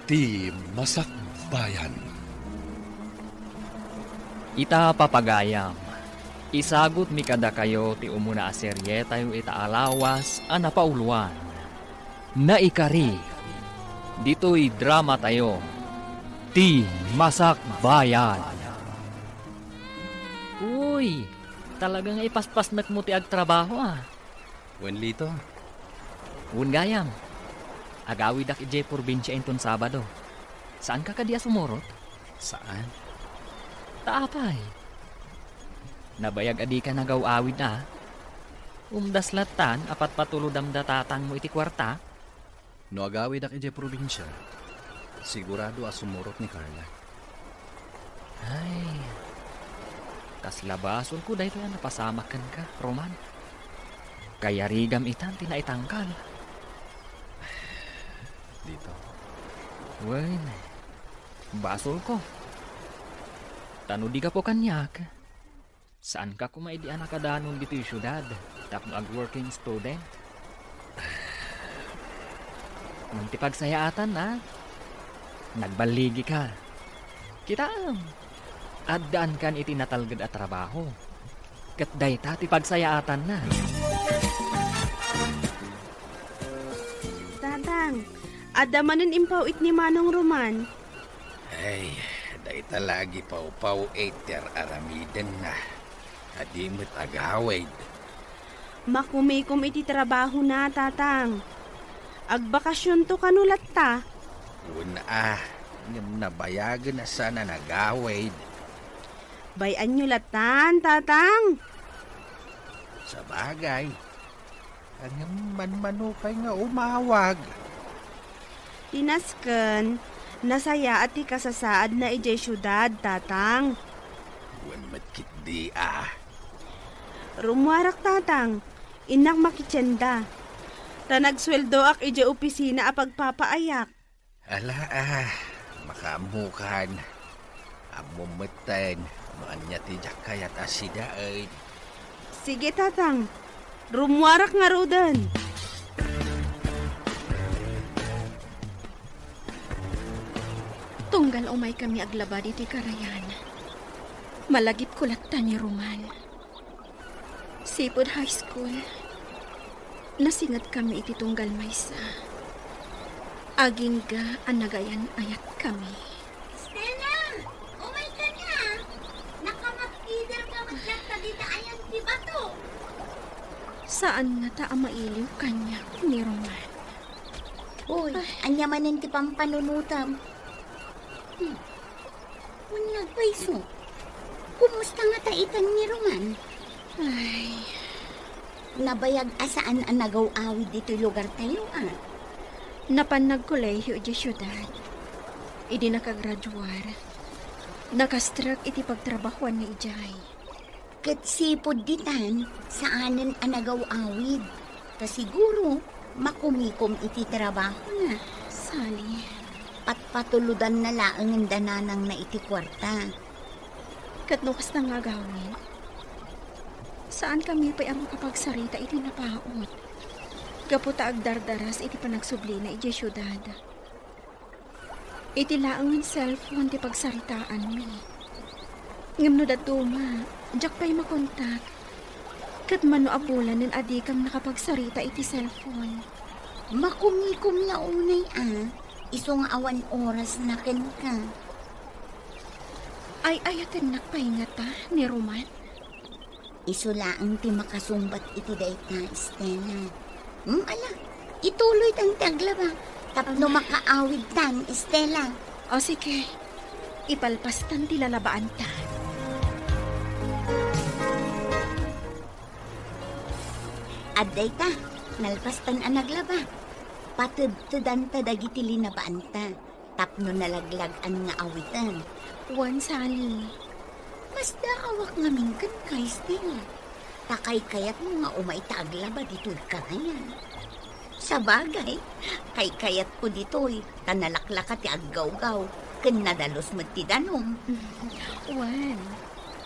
Ti Masakbayan. Ita papagayam. Isagot mi kada kayo ti umuna a serye tayo itaalawas a napauluan. Naikari. Dito'y drama tayo. Ti Masakbayan. Uy, talagang ipaspasmet mo ti agtrabaho ah. Wen lito? Un gayam. Agawid ak ije probinsya inton Sabado. Saan ka kadiya sumurot? Saan? Taapay. Nabayag adi ka nagaw-awid na. Umdaslatan apat patuludam datatang mo iti kwarta. No agawid ak ije probinsya. Sigurado sumurot ni Carla. Ay. Tas labason ko dahil kaya napasamakan ka, Roman. Kaya rigam itan tinaitangkal. Dito. Wen, basol ko. Tano di ka po kanyak. Saan ka kumaidi anak kadanon dito yung syudad? Tapno ag-working student? Munti pagsayaatan na. Nagbaligi ka. Kita addaan kan iti natalgad at trabaho. Kat dayta ti pagsayaatan na. Tatang, adamanan impawit ni Manong Roman. Ay, dayta lagi pau-pau eter aramiden na. Adimot agawid. Makumikom iti trabaho na, tatang. Agbakasyon to kanulat ta. Una nabayagan na sana nagawid. Bayan nyo latan, tatang. Sa bagay, ang manmanupay nga umawag. Tinasken, nasaya at ikasasaad na ije syudad, tatang. Wan matkit di Rumwarak, tatang. Inak makitsenda. Ta nagsweldo ak ije opisina a pagpapaayak. Ala makamukan. Amumatan, maanya tijak kayat asidain. Sige, tatang. Rumwarak nga rodan. Tunggal umay kami aglaba diti karayan. Malagip kulatan ni Roman. Sipod High School. Nasingat kami iti tunggal maysa. Aging ga anagayan ayat kami. Stella! Umay ka na! Nakamag-either ka matlang tagita ayan di bato. Saan na ta mailiw kanya ni Roman? Uy, anya manin ti pampanunutam. Unyag paiso. Kumusta nga taitan ni Roman? Ay, Nabayag asaan ang nagaw-awid dito lugar tayo napanag kolehiyo di syudad. Idi nakagraduar. Nakastruck iti pagtrabahuan ni Ijay. Kat sipod ditan, saanan ang nagaw-awid. Kasiguro, makumikom iti trabaho na. Sali. Patuludan na laang ang dananang na iti kwarta. Katnukas na nga gawin. Saan kami pa'y ang makapagsarita iti napaot? Kaputa agdardaras iti panagsubli na iti syudad. Iti laang ang cellphone ti pagsaritaan mi. Ngam no datuma, jak pa'y makontak. Kat mano abulan ng adikam nakapagsarita iti cellphone. Makumikom na unay Iso nga awan oras na ken ka. Ay ayaten nakpaingata ni Roman. Iso laang ti makasumbat iti dayta, Stella. Ala, ituloy tang taglaba. Tapno makaawid tan, Stella. O sige, ipalpastan ti lalabaan ta. Adday ta, nalpastan ang naglaba. Patudtudan ta dagiti linabaan ta. Tapno nalaglagan nga awitan. Wan sali. Mas daawak nga mingkan kay Stella. Takay kayat mo nga umay taglaba dito'y karayan. Sa bagay, kay kayat ko dito'y tanalaklaka ti aggaw-gaw. Ken nadalos mo ti danom. Wan,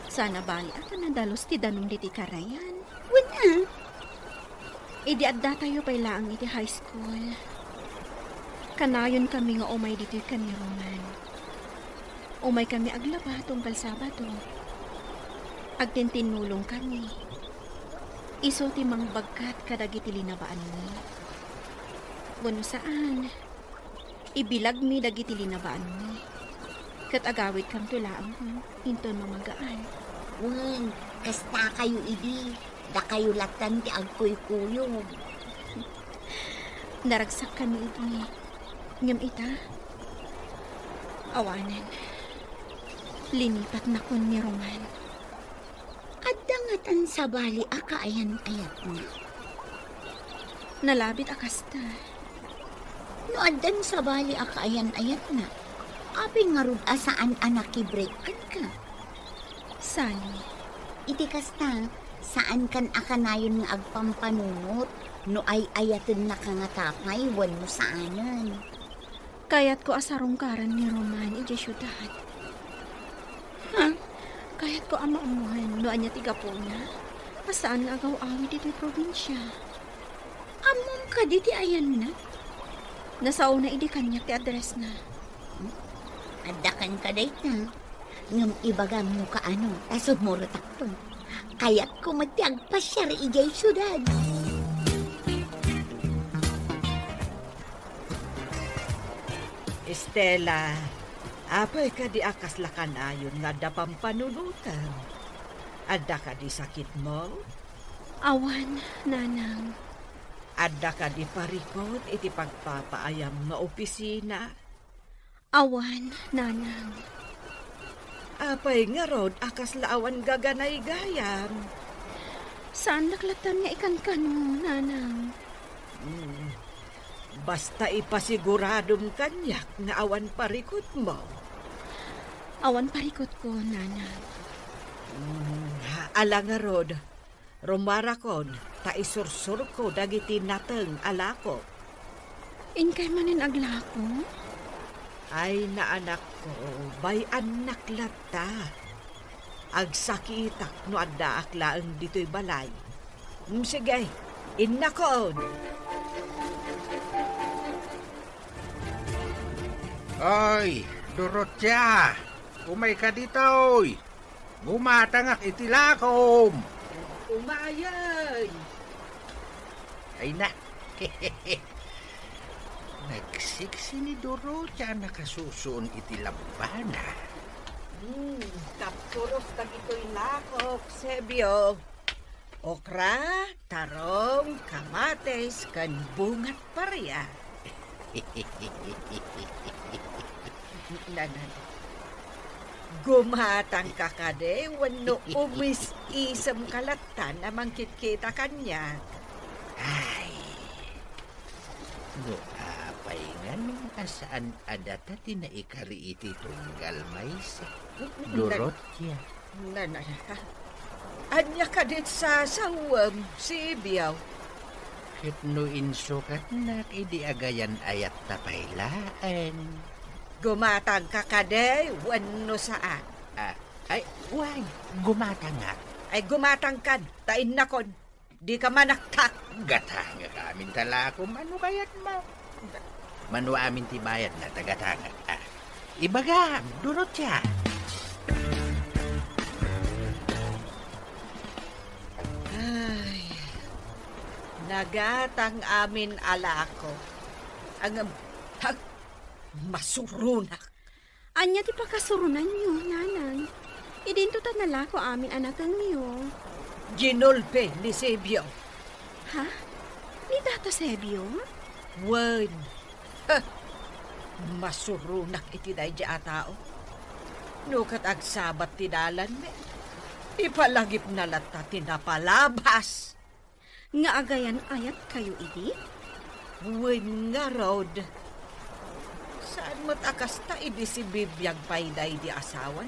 sana bali at nadalos ti danom diti karayan. Wala. Idi adda tayo pay laang iti high school. Kanayon kami nga umay dito'y kaniruman. Umay kami aglaba tungkal Sabado. Agtintinulong kami. Iso ti mang bagkat kadagiti linabaan mi. Wano saan? Ibilag mi dagiti linabaan mi. Kat agawid kam tulaang inton mamagaan. Wen, kasta kayo idi. Da kayo latan ti agkuy-kuyog. Naragsak kami iti. Ngam ita. Awanan. Linipat na kon ni Roman. Adangatan sa bali akaayan-ayat na. Nalabit akasta. No adan sa bali akaayan-ayat na. Aping nga rud asaan anak kibrekan ka. Sani. Iti kasta, saan kan akanayon nga agpampanunot no ay ayaten na kangatapay wan mo saanan. Kayat ko asarungkaran ni Roman iti syudad. Ha? Kayat ko ama-amuhan no anya tiga po na. Asaan nga agaw-awi dito'y probinsya. Amom ka diti ayan na. Nasa una idi kanyak ti address na. Adakan ka day na. Ngam ibaga mo ka ano, tasod mo rotakton. Kayat ko magtiagpasyar ijay syudad. Estela, apay ka di akas lakan ayon nga dapang panunutan. Adda ka di sakit mo? Awan, nanang. Adda ka di parikot iti pagpapaayam nga opisina. Awan, nanang. Apay nga rod akas laawan gaganay gayam. Saan naklatan nga ikan kano, nanang? Basta ipasiguradom kanyak nga awan parikot mo. Awan parikot ko, nanang. Ala nga rod, rumarakon, ta isursur ko dagiti nateng alako. Inkay manin aglako? Ay naanak ko, bay anak lata. Agsakitak no adda aklaang dito'y balay. Sige, innakon. Oy, Dorothea! Umay ka dito, oy! Gumatangak itilakom! Umayay! Ay na! Nagsiksi ni Dorothea nakasusun itilabana. Tapos tagito'y lakok, Sebio. Okra, tarong, kamates, kan bungat parya. Nanan. Gumatang ka kade, wano umis isam kalatan amang kitkita kanya. Ay! No, apay nga nung asaan adata tinaikari iti tunggal maysa. Dorothea. Nanan. Anya ka dit sa sawam, si Ibiyaw. Ket no insukat na idi agayan ayat tapaylaan. Gumatang ka kade, wano saan. Ay, wag, gumatangak. Ay gumatang kan, tain na kon. Di ka manaktak. Gatanga ka amin talakom, ano kayat mo? Manu amin tibayad na tagatanga. Ibagam, Dorothea. Ay, nagatang amin alako. Ang masurunak. Anya ti pakasurunan niyo, nanang. Idinto ta nalako amin anakang niyo. Ginulpe ni Sebio. Ha? Ni Tata Sebio? Wen. Masurunak iti dayja atao. Nukat agsabat tidalan me. Ipalagip na lata tinapalabas. Nga agayan ayat kayo idi? Wen nga rod. Saan mo't akasta idi si Bibiyag payday di asawan?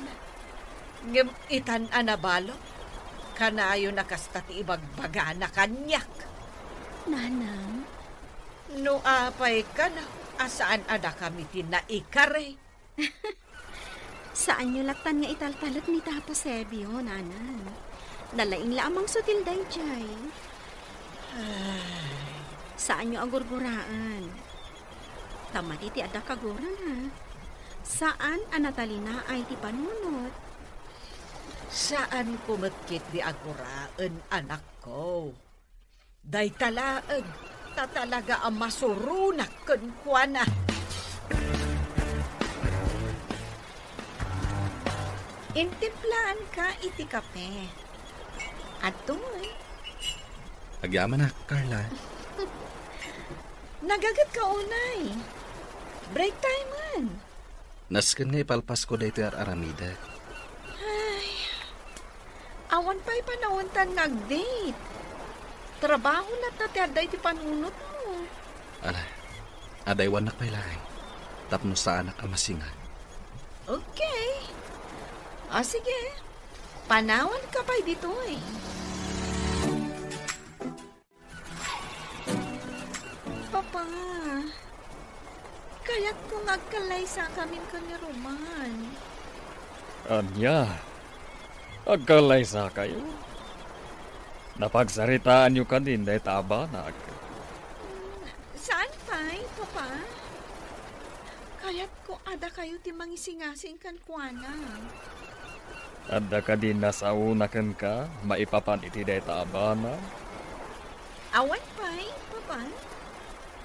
Ngem itan anabalo. Kanayo nakasta ti ibagbaga na kanyak. Nanang? No apay ka na, asaan ada kami tinaikare? Saan nyo laktan nga italtalat ni Tata Sebio, nanang? Nalaing lamang sutil day jay. Saan nyo agurguraan? Tamati ti ada kagura na. Saan anatalina ay ti panunot? Saan kumatkit di aguraan, anak ko? Day talaag, tatalaga ang masurunak kunkwana. Intimplaan ka iti kape. Atoy. Agyaman na, Carla. Nagagat ka unay. Break time man. Nasken nga ipalpas ko dito Aramida. Awan pa'y panawuntan ngag-date. Trabaho na tatyaday ti panunot mo. Ala, adaywan na pailahay. Tapno sa anak amasingan. Okay. Sige. Panawan ka pa'y dito eh. Papa, kaya't kung agkalay sa kamin ko ni Roman. Anya, agkalaysa kayo. Napagsaritaan nyo ka din dahil tabanag. Saan pa'y, Papa? Kaya't ko ada kayo ti mangisingasing kan kuana. Ada ka din nasaunakan ka, maipapan iti dahil tabanag. Awan pa'y, Papa?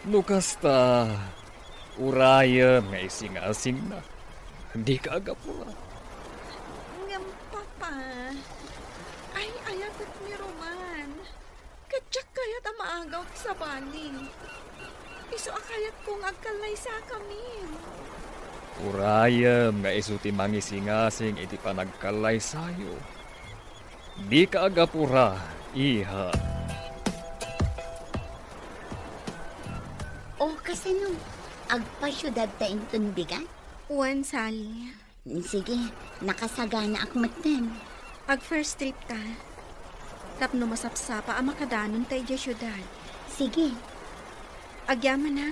Lukas ta, urayan nga ising-asing na. Hindi ka agapula. Ngam, Papa. Ay, ayatot ni Roman. Katsak kayat ang maagaw ti sa bani. Iso akayat kong agkalay sa kamin. Urayan nga isuti mangisingasing iti panagkalay sayo. Di ka agapura, iha. O kasano, agpasyudad ta intun bigat? Wan, Sally. Sige, nakasagana ak matnan. Ag first trip ta. Tapno masapsapa ang makadanon tayo dya syudad. Sige, Agyaman na,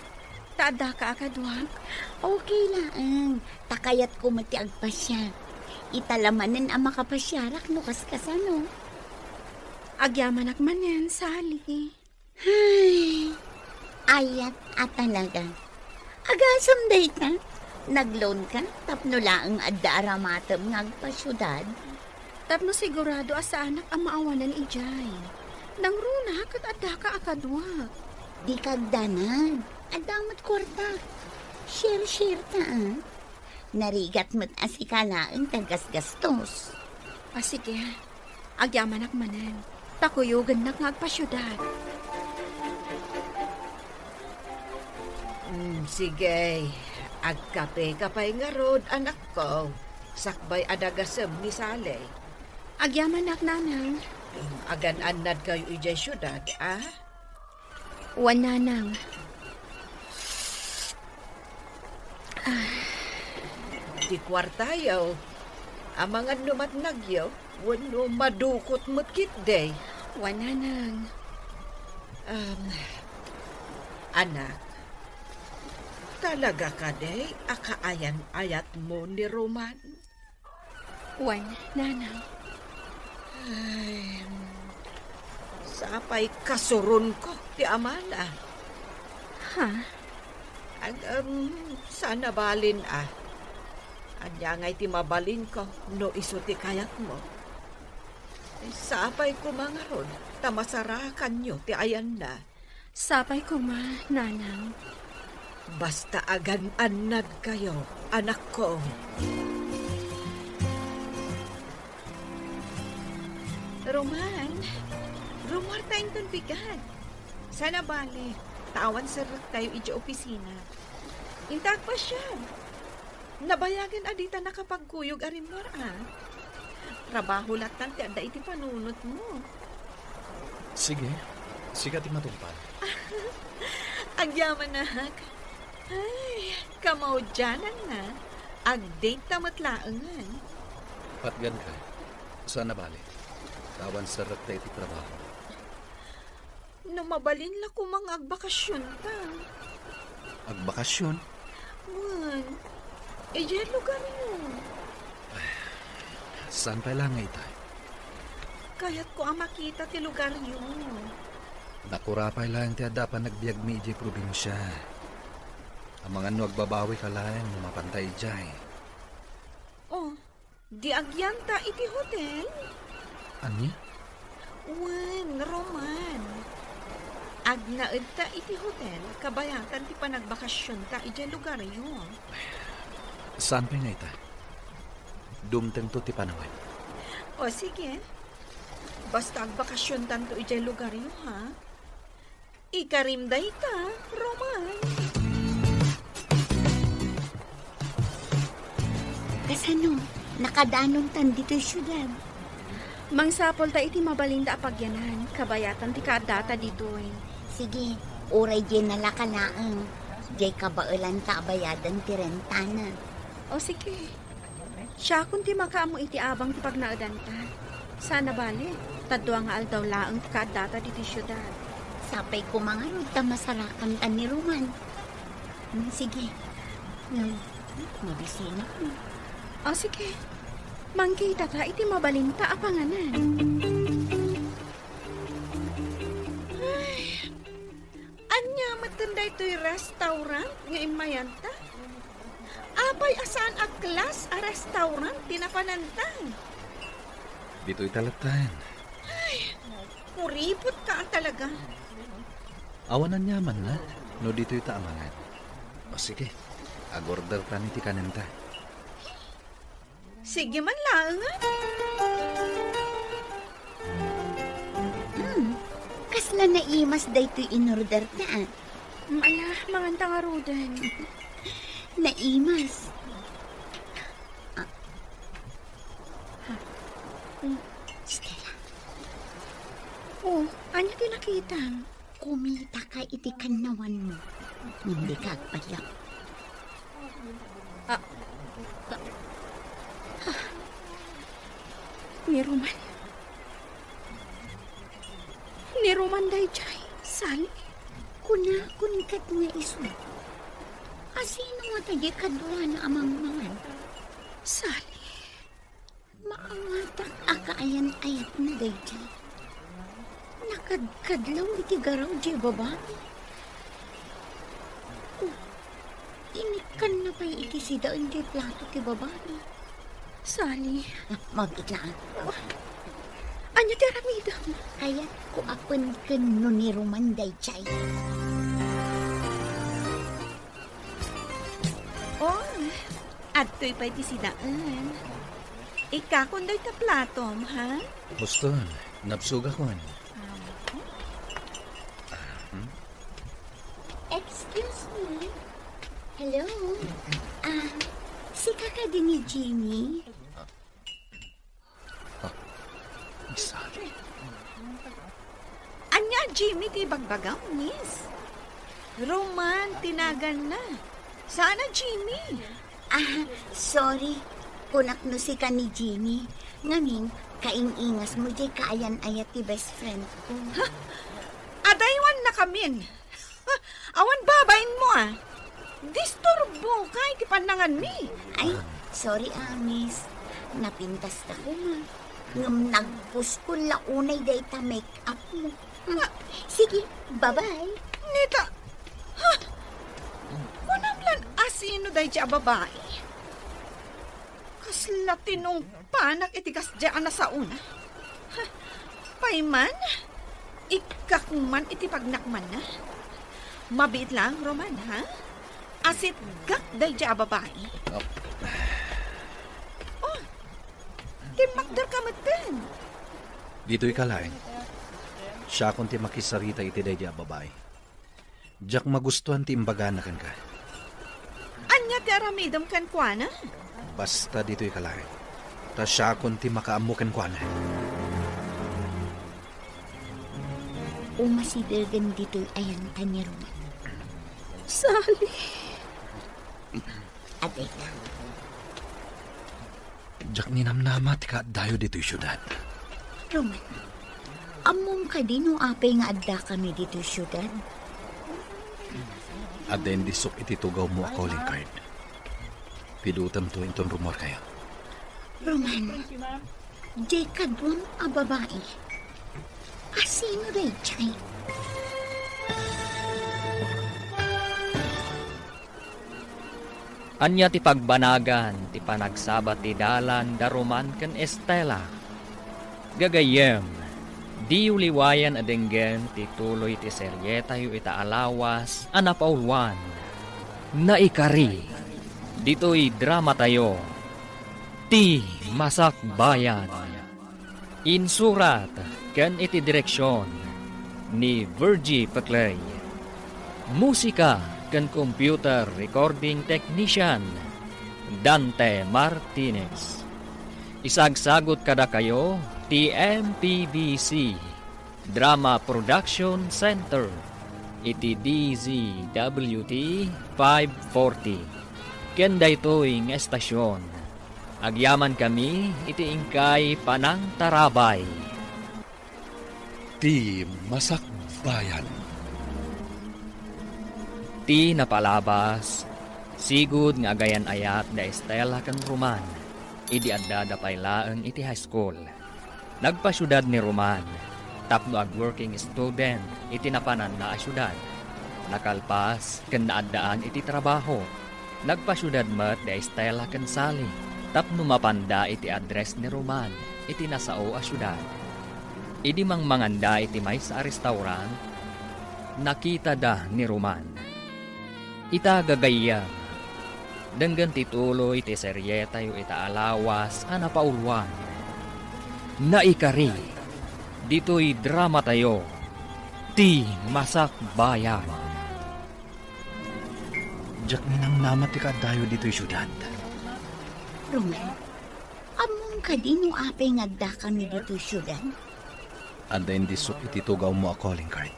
taada ka akadwag. okay lang. Takayat ko mati agpasya. Italamanin ang makapasyarak no kasano. Agyaman ak manen, Sally. Ay, ayat at talaga. Agasam day ka. Nagloan ka, tapno laang adda aramatam ngagpasyudad. Tapno sigurado asa anak ang maawanan ijay. Nang runa kat adda ka akadwag. Di kagdanan. Adamat kwarta. Share ta, Narigat mo't asikalaang tagas-gastos. Sige, agyaman ak manen. Takuyugan na ngagpasyudad. Sige. Agkape ka pa'y nga rod, anak ko. Sakbay adagasem ni Sale. Agyaman ak nanang. Agan-anad kayo ijay syudad, ah? Wan nanang. Di kwartayaw. Ang mga numatnagyaw, wano madukot mo't kitday. Wan nanang. Anak, talaga ka day, akaayan-ayat mo ni Roman? Wan nanang. Ay, sapay kasurun ko, ti Amana. Ha? Ag, sana balin, Anya ngay ti mabalin ko, no iso ti kayat mo. Sapay ko mga rod, tamasarakan nyo, ti ayan na. Sapay ko ma, nanang. Basta agan-anad kayo, anak ko. Roman tayong ton bigat. Sana bale, tawan sarat tayo ija opisina. Intag pa siya. Nabayagan adita nakapagkuyog arimor, Trabaho latan ti adda iti panunot mo. Sige, sigat matumpal. Agyaman na, ay, kamaudyanan na. Ag-date tamat laangan. Patgan ka. Sana bali. Tawan sarat tayo ti trabaho. No mabalin la ko mga agbakasyon ta. Agbakasyon? Man, dyan lugar yun. Saan pa lang nga itay? Kaya't ko ang makita ti lugar yun. Nakurapay lang ti adapan nagbiag mi iti probinsya. Ang mga nagbabawi ka lang, mapantay jay. Oh, di agyanta iti hotel? Ani? Wan, Roman. Agnaed ta iti hotel, kabayatan ti panagbakasyon ta iti lugar yun. Saan pa nga ita? Dumteng to ti panawan. O sige, basta agbakasyon tanto iti lugar yun, ha? Ikarimday ta, Roman. Kasano, nakadanon tan dito'y syudad. Mangsapol ta iti mabalinda apagyanan, kabayatan ti kadata ditoy. Sige, uray dyan nalakalaang. Diyay kabailan ta bayadan ti rentana. O sige, siya kung ti makaamo iti abang ti pagnaadan ta. Sana bali, tadwa nga aldaw laang ti kadata diti syudad. Sapay ko mga ta masarakan ta ni Roman. Sige, mabisina ko. O sige, mangkita ta iti mabalinta apanganan. Ay, anya matanda ito'y restaurant nga imayanta? Abay asaan a class a restaurant tinapanantang? Dito'y talatan. Kuripot ka talaga. Awanan yaman na, no dito'y taamangan. O sige, agorder pa ni ti kanenta. Sige man lang. Kasla na imas daytoy inorder ta. Ala, manganta nga rodan. Naimas. Stella, Oh, anya tinakita? kumita ka iti kanawan mo. Hindi ka agpayak. Ni Roman. Ni Roman day jay. Sali. Kunakun kat nga iso. Asino nga tayo kadwa na amang mangan? Sali. Maangatak akaayan-ayat na dayjay. Nakadkadlaw iti garaw di babae. Oh, inikan na pa'y iti sidaan di plato ti babae. Sali. Mabiglaan. Anya ti aramidam. Kaya ko apun kano ni Roman dayjay. Oh, adto'y pa iti sidaan. Ikakunday ta platom, ha? Boston, napsuga ko. Excuse me. Hello? Si kaka din ni Jimmy? Sali. Anya, Jimmy, ti bagbagaw, miss. Roman, tinagan na. Sana, Jimmy. Sorry. Kunak no si ka ni Jimmy. Ngamin, kaing-ingas mo di kaayan-ayat ti best friend ko. Adaywan na kamin. Awan babayin mo, ah. Disturbo ka, iti panangan mi. Ay, sorry miss. Napintas na ko nga. Ngam nagpus ko launay day ta make-up mo. Sige, bye-bye. Nita, ha? Kunamlan asino day siya babae. Kasla tinong panak itikas dyan na sa una. Ha? Payman, ikakman iti pagnakman na. Mabit lang, Roman, ha? Asit gak day siya babae. Oh, timakdar ka matin. Dito'y kalain. Siya kung ti makisarita iti day di babae. Diyak magustuhan ti imbagana kan ka. Anya ti aramidam kan kuana? Basta dito'y kalain. Ta siya kung ti makaamu kan kuana. Umasidagan dito'y ayan ta ni Roman. Sali. Aday ka. Diyak ninamnama ti kaadayo dito'y syudad. Roman, among ka din o apay nga adda kami dito syudad. Aden disok iti tugaw mo calling card. Pidutam to inton rumor kayo. Roman, di kadwang a babae. Asino rin chay? Anya ti pagbanagan, ti panagsabat ti dalan, daruman ken Estela. Gagayem, di uliwayan adenggen, ti tuloy ti seryeta yu ita alawas, anapaulwan. Naikari, dito'y drama tayo, ti Masak Bayan. Insurat, ken iti direksyon, ni Virgie Paclay. Musika, ken computer recording technician, Dante Martinez. Isagsagot kada kayo, ti MPBC, Drama Production Center, iti DZWT 540. Ken daytoy nga estasyon. Agyaman kami, iti ingkay Panang Tarabay. Ti Masak Bayan. Ti napalabas, sigud nga agayan ayat da Estela ken Roman, idi adda da paylaeng iti high school. Nagpasyudad ni Roman, tapno ag working student, iti napanan na asyudad. Nakalpas, ken naaddaan iti trabaho. Nagpasyudad met da Estela ken Sally, tapno mapanda iti address ni Roman, iti nasao asyudad. Idi mangmanganda iti may sa restaurant, nakita da ni Roman. Ita gagayam, denggan tituloy iti seryeta yu ita alawas, anapaulwan. Naikari, dito'y drama tayo, ti Masak Bayan. Jak minang namat ti kadayo dito'y syudad. Roman, among kadino apay ngagda kami dito syudad? Andayin disok iti tugaw mo a calling card.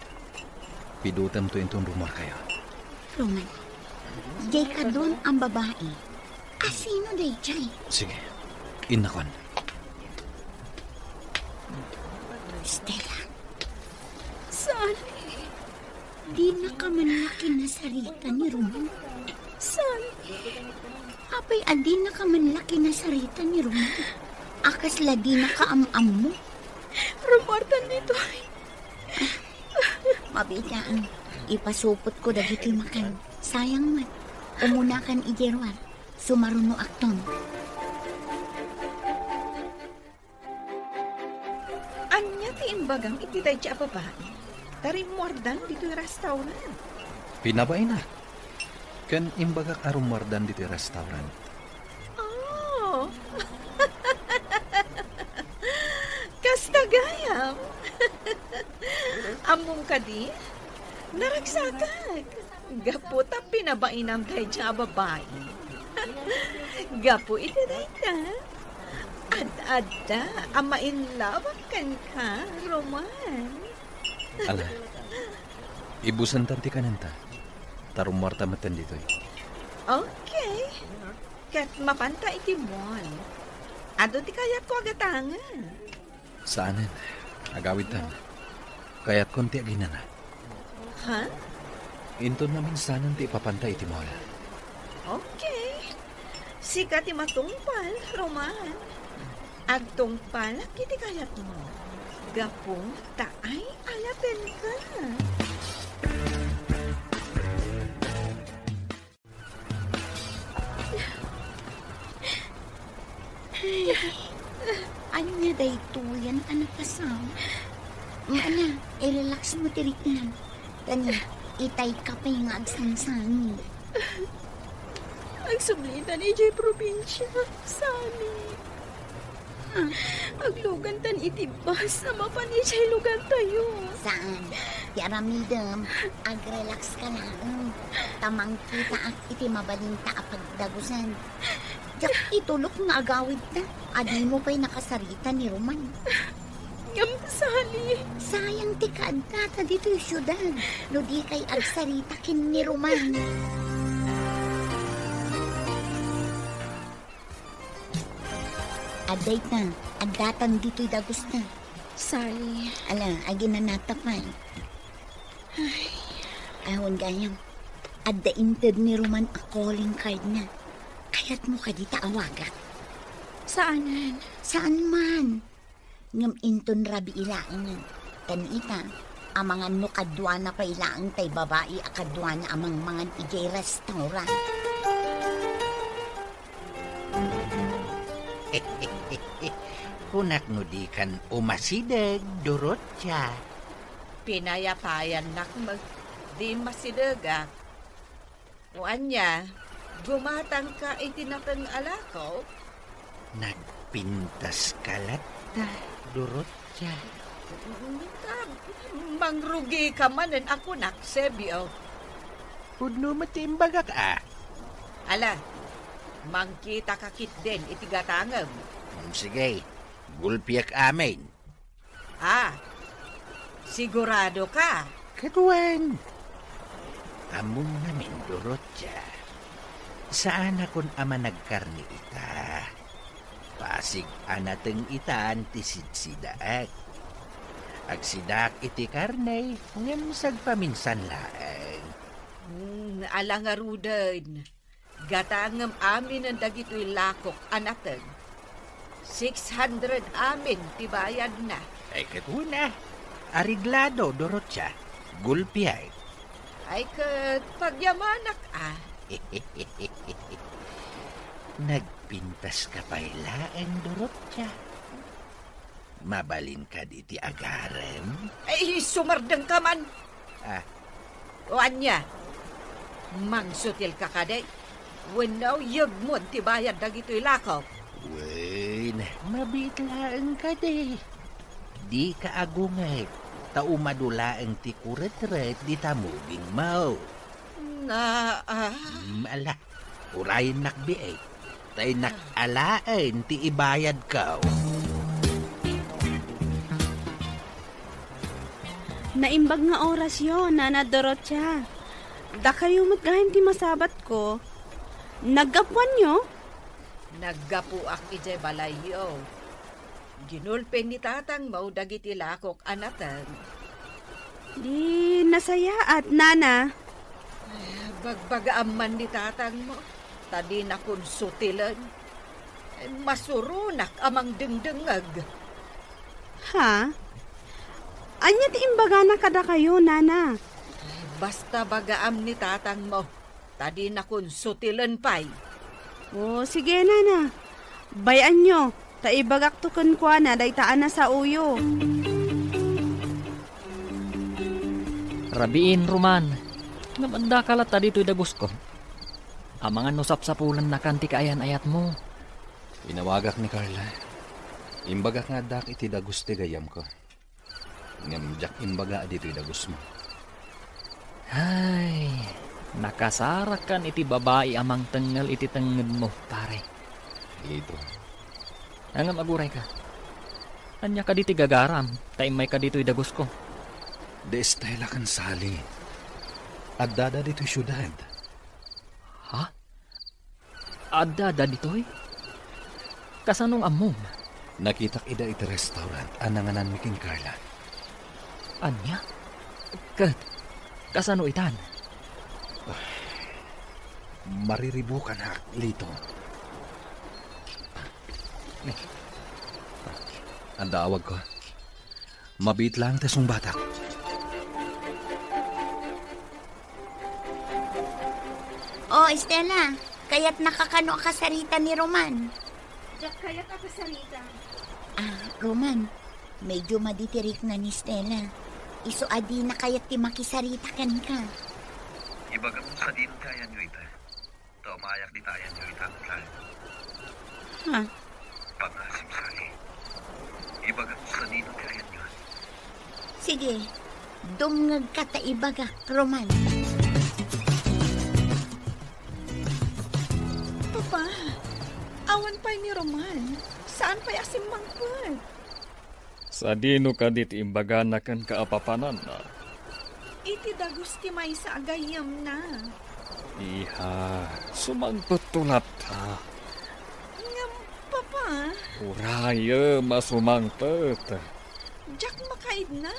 Pidutam to intong rumor kayo. Roman, jay ka doon ang babae. Asino day jay? Sige, inakon. Stella, Sally, di na ka man kinasarita ni Roman. Sally, Apay adi na ka man kinasarita ni Roman. Akasla di na ka am mo. rumartan dito ay. Mabigaan, ipasupot ko dagiti makan. Sayang man, umunakan ijerwar. Sumaruno akton. Anya ti imbagang iti day ti babae. Tarimordan dito yung restaurant. Pinabay na. Kan imbaga arumardan dito restaurant. Oh. Kastagayam. Among kadi, naragsagag. Gaputa pinabainam tayo dyan babae. Gapu iti day ka. Ad-adda, amain lawak kan ka, Roman. Ala, ibusan tanti ka nanta. Tarumarta matan dito. Okay. Kat mapanta iti mall. Ado ti kayat ko agatangan. Saanan? Agawid tan. Kaya't konti aginana. Ha? Inton namin sanan ti ipapantay iti mall. Okay. Sika ti matungpal, Roman. Agtungpal, kiti kayat mo. Gapong taay alapen ka. Anya day tuyan anak kasam. Mana, relax mo tiritan. Kani, itay ka pa yung agsangsani. Ang sublitan ni Jay Probinsya, Sally. Aglugan tan itibas na mapan ni Jay lugan tayo. Saan? Yaramidam, ag-relax ka lang. Tamang kita at iti mabalinta apagdagusan. Diyak itulok nga agawid na. Adi mo pa'y nakasarita ni Roman. Ngam, Sally. Sayang ti kaadata dito yung syudad. No di kay agsarita kin ni Roman. Aday na, agdatan dito'y dagos na. Sally. Ala, agi na natapay. Ay, ahon gayam. Adda inted ni Roman a calling card na. Kaya't mo ka dita awagat. Saanan? Saan man? Ngam inton rabi ilaang. Kanita, amangan no kadwana pa ilaang tay babae akadwana amang mangan ijay restaurant. Kunak no di kan umasidag, Dorotya. Pinayapayan nak di masidagak. Uanya, gumatang ka itinapang alakaw. Nagpintas kalat ta, Dorotya. Mangrugi ka man din ako naksebyo. Pudno matimbagak Ala, mangkita kakit din itigatangam. Sige, gulpiak amin. Sigurado ka? Kaduan. Among namin, Dorotya. Saan akong ama nagkarni ita? Pasig anateng itaan tisid sidaak. Agsidak iti karne, ngem sagpaminsan laeng. Ala nga rudan. Gatangam amin ang dagito'y lakok anateng. 600 amin tibayad na. Ay katuna. Ariglado, Dorotya. Gulpiay. Ay kat pagyamanak Nagpintas ka pa'y laeng, Dorotya. Mabalin ka di ti agarem? Ay, sumardang ka man. O anya, mangsutil ka kaday. Wanaw yag mo tibayad dagito'y lakaw. Wen, mabitlaan ka di. Di ka agungay. Taumadulaang ti kuret-ret di tamuging mau. Ala, urayin nakbiay. Tay nakalain ti ibayad ka. Naimbag nga oras yun, Nana Dorotya. Da kayo matgahin ti masabat ko. Naggapuan nyo? Naggapuak ije balayo. Ginulpen ni tatang mau dagiti lakok anatan. Di nasaya at Nana. Bagbagaaman ni tatang mo. Tadi na kun sutilan. Masurunak amang dengdengag. Ha? Anya ti imbaga na kada kayo, Nana. Basta bagaam ni tatang mo. Tadi na kun sutilan pay. O, sige, Nana. Bayan nyo. Taibagak tukon kwa na, daytaan na sa uyo. Rabiin, Roman. Namanda ka lata dito'y dagos ko. Amangan nusap sa pulan na kanti kaayan-ayat mo. Inawagak ni Carla. Imbagak nga dak iti dagos ti gayam ko. Ngamjak imbaga dito'y dagos mo. Ay, nakasarak kan iti babae amang tengal iti tenged mo, pare. Ito. Angam aguray ka. Anya ka diti gagaram, taimay ka dito'y dagos ko. De Estela kan sali. Addada dito'y syudad. Ha? Addada dito'y? Kasanong amom? Nakitak ida iti restaurant, ananganan mi king Carla. Anya? Kasano itan? Mariribukan ha, Lito. Ang daawag ko. Mabit lang tasong batak. Oh, Estela, kaya't nakakano ka sarita ni Roman. Jack, kaya't ako salita. Roman, medyo maditirik na ni Stella. Iso adi na kaya't ti makisarita kan ka. Ibaga mo sa din kaya nyo ita. Tumayak di tayo nyo ita. Ha? Pangasim sali. Ibaga mo sa din kaya nyo. Sige, dumngag ka ta ibaga, Roman. Papa, awan pa ni Roman. Saan pa yasim mangpad? Sa dino ka diti imbaga na kan kaapapanan na. Iti dagos ti may sa agayam na. Iha, sumangpot tulat ha. Ngam, Papa, Uraya, masumangpot. Jack makaid na.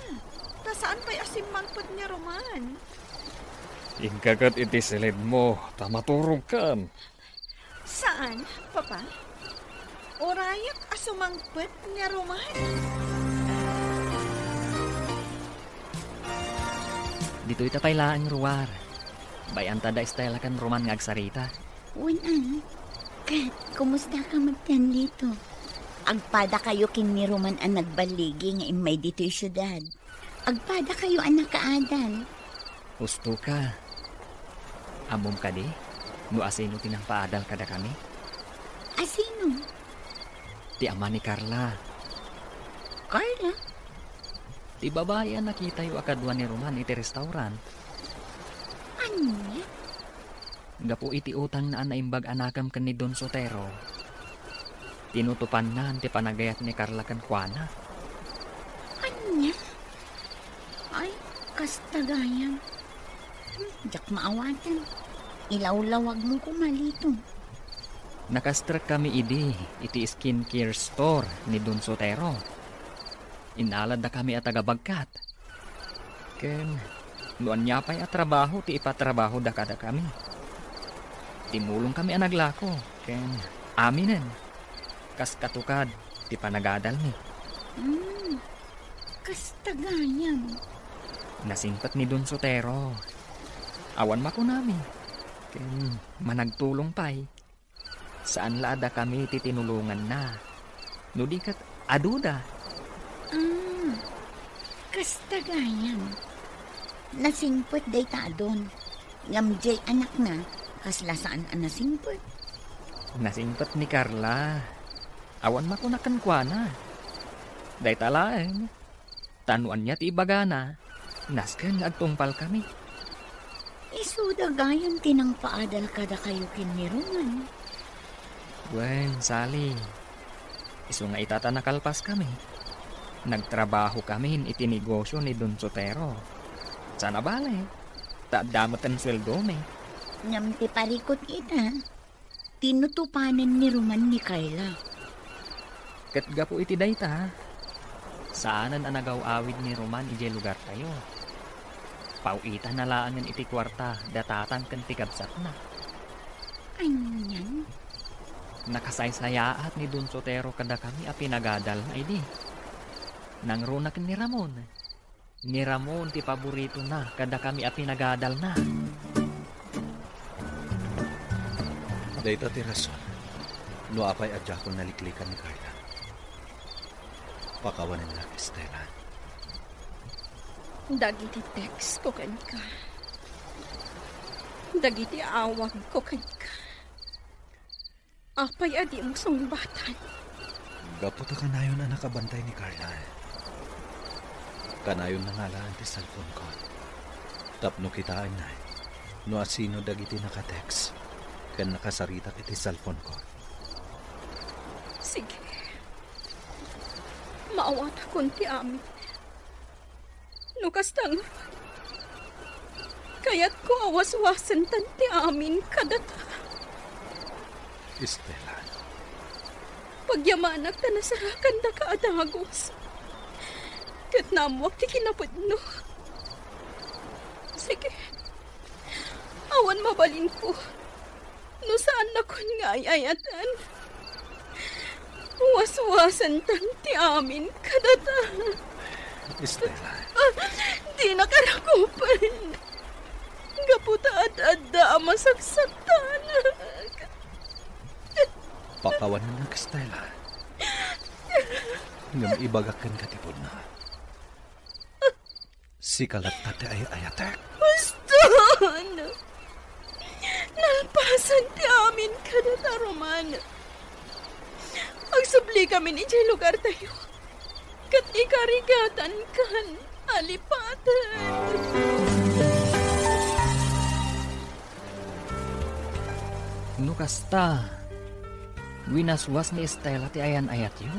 Ta saan pa yasim mangpad ni Roman? Ingkagat iti silid mo, tamaturog kan. Saan, Papa? Orayak asumangpad ni Roman? Dito itapay laang ruwar. Bayan tada Estela kan Roman ngagsarita. Uwan, Kat, kumusta ka magtan dito? Agpada kayo kin ni Roman ang nagbaligi nga imay dito'y syudad. Agpada kayo ang nakaadal. Gusto ka. Amom ka di? No asino tinang paadal kada kami? Asino? Ti ama ni Carla. Carla? Ti babae ang nakita yung akadwa ni Roman iti restaurant. Ano niya? Gapo iti utang na anaimbag anakam kan ni Don Sotero. Tinutupan na ti panagayat ni Carla kan Juana. Ano niya? Ay, kastagayan. Jak maawatan. Ilawlawag mo kumalito. Nakastruck kami iti skincare store ni Don Sotero. Inalad na kami at tagabagkat. Ken, luan niya pa'y at trabaho ti ipatrabaho da kada kami. Timulong kami ang naglako. Ken, aminen. Kas katukad, ti panagadal ni. Kastagayan. Nasimpat ni Don Sotero. Awan mako namin. Ken, managtulong pa'y. Saan laada kami titinulungan na. No di kat aduda. Kastagayan. Nasimpot day ta doon. Ngamjay anak na. Kaslasaan ang nasimpot. Nasimpat ni Carla. Awan makunakan kwa na. Day talaeng. Tanuan niya ti ibagana. Nasken agtungpal kami. Isudagayan tinang paadal kada kayo kinmiruman. Wen, Sally. Isu nga itatanakalpas kami. Nagtrabaho kami itinegosyo ni Don Sotero. Sana bale. Tadamat ang sweldo me. Ngam ti parikot ita. Tinutupanan ni Roman ni Carla. Katga po iti dayta. Saanan ang nagaw-awid ni Roman ije lugar tayo. Pauita na laangan iti kwarta datatan kan tigabsat na. Ano yan? Nakasaysayaat ni Don Sotero kada kami a pinagadal na idi. Nangrunak ni Ramon. Ni Ramon ti paborito na kada kami a pinagadal na. Dayta ti rason. No apay adya kong naliklikan ni Carla. Pakawanan na, Estela. Dagiti text ko kanka. Dagiti awag ko kanka. Apay adi mo sungbatan. Gaputa kanayon na nakabantay ni Carla. Kanayon na ngalaan ti cellphone ko. Tapno kitaan na. No asino dagiti nakatext. Kan nakasarita iti cellphone ko. Sige. Maawat akong ti amin. Nukastang. Kaya't ko awas-wasan tan ti amin kadata. Estela. Pagyamanak ta nasarakan da kaadagos. Kat namwak ti kinapudno. Sige. Awan mabalin ko. No saan na kon nga ayatan. Waswasan tan ti amin kadata. Estela. Di nakarakupan. Gaputa at-adda masaksaktan. Pakawanan na, Estela. Ngam ibagakan katipod na. Sikalat tate ay ayatek. Baston! Nalpasan ti amin kadata, Roman. Agsubli kami ni Jay lugar tayo. Kat ikarigatan kan alipatan. Nukasta. Winaswas ni Estela ti ayan ayat yu.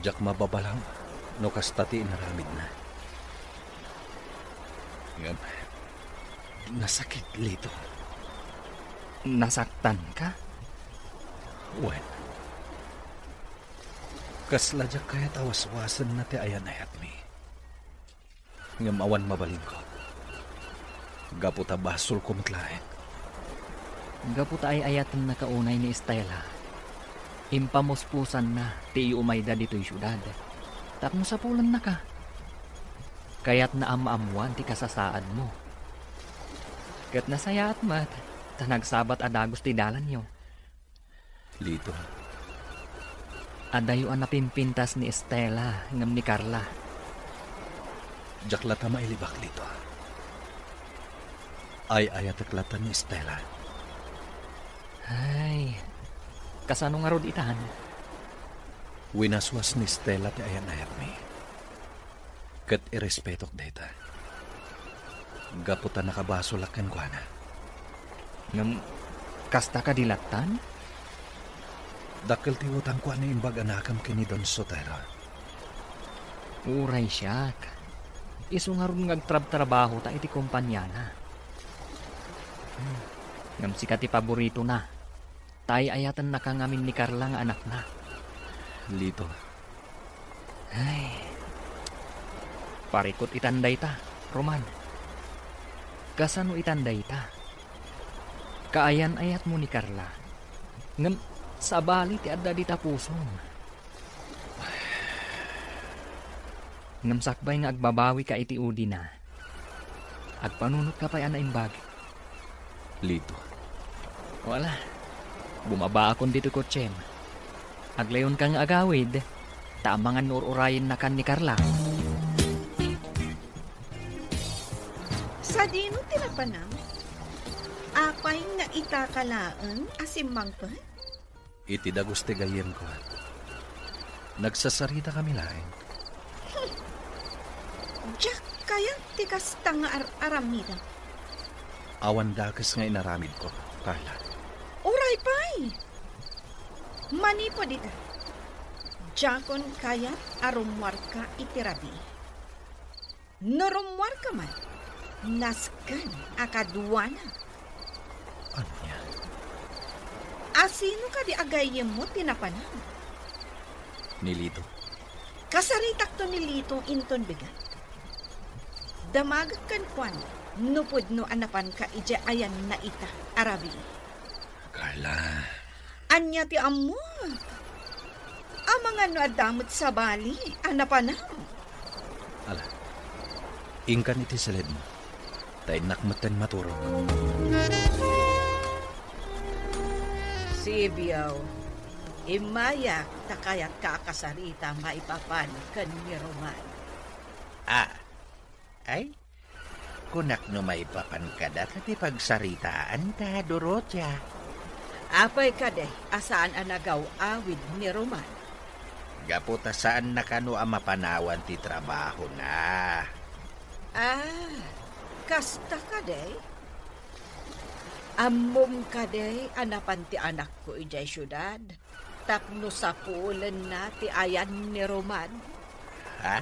Jak mababalang. No kastati inaramid na. Ngam. Nasakit lito. Nasaktan ka? Wen. Kasla jak kaya tawas-wasan na ti ayan ayat mi. Ngam awan mabalin ko. Gaputa basol ko matlaen. Gaputa ay ayatan na kaunay ni Estela. Impamuspusan na ti umayda dito'y syudad. Tapno sa pulan na ka. Kaya't naamaamuan ti kasasaad mo. Kat nasayaat mat, tanagsabat adagos ti dalan yo. Lito. Adayo ang napimpintas ni Estela ngam ni Carla. Jaklata mailibak dito. Ay ayataklatan ni Stella. Ay, kasano nga rod itan? Winaswas ni Stella ti ayan-ayat mi. Kat irespetok data. Gaputan nakabaso lakan ko na. Ngam, kasta ka dilatan? Dakil tiwutang ko na imbag anakam kini Don Sotero. Uray siyak. Isu nga ron ngagtrab-trabaho ta iti kumpanya na. Ngam sikat ti paborito na. Tay ayatan na kangamin ni Carla nga anak na. Lito. Ay. Parikot itanday ta, Roman. Kasano itanday ta? Kaayan-ayat mo ni Carla. Ngam, sabali ti adda di tapusong. Ngam sakbay nga agbabawi ka iti udi na. Agpanunot ka pa'y ana imbag. Lito. Wala. Bumaba akong dito kotsem. Aglayon kang agawid. Tamangan ururayin na kan ni Carla. Sa dino tinapanam? Apay nga itakalaan asimang pa? Iti daguste gayem ko. Nagsasarita kami lain. Jack, kaya tikas tanga aramida. Awan dakas nga inaramid ko, Carla. Uray pa'y! Mani po dita. Jakon kaya arumwar ka itirabi. Norumwar ka man. Naskan akadwana. Ano niya? Asino ka di agayem mo tinapanam? Nilito. Kasaritak to nilito inton bigat. Damagag kan kwan. Nupod no anapan ka ija ayan na ita arabi. Carla. Anya ti amo. Ang mga no adamot sa bali, anapanam. Ala. Ingkan iti salid mo. Tay nakmatan maturong. Sibiyaw, imayak takayat kakasarita maipapan kan ni Roman. Ay, kunak no maipapan ka dati pagsaritaan ta, Dorotia. Apay kade, asaan anagaw awid ni Roman? Gaputa saan na kano ang mapanawan ti trabaho na. Kasta kade? Amom kade, anapan ti anak ko ijay syudad. Tapno sa pulen na ti ayan ni Roman. Ha?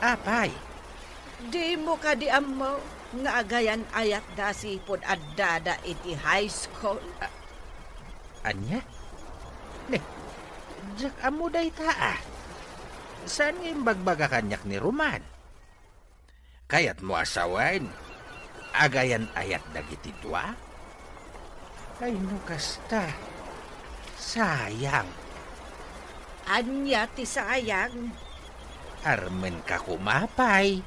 Apay? Di mo kadi amo nga agayan ayat da sipod addada iti high school. Anya? Diyak amo day taa. Saan yung bagbaga kanyak ni Roman? Kayat mo asawain. Agayan ayat dagiti dua? Ay no kasta. Sayang. Anya ti sayang. Armen ka kumapay.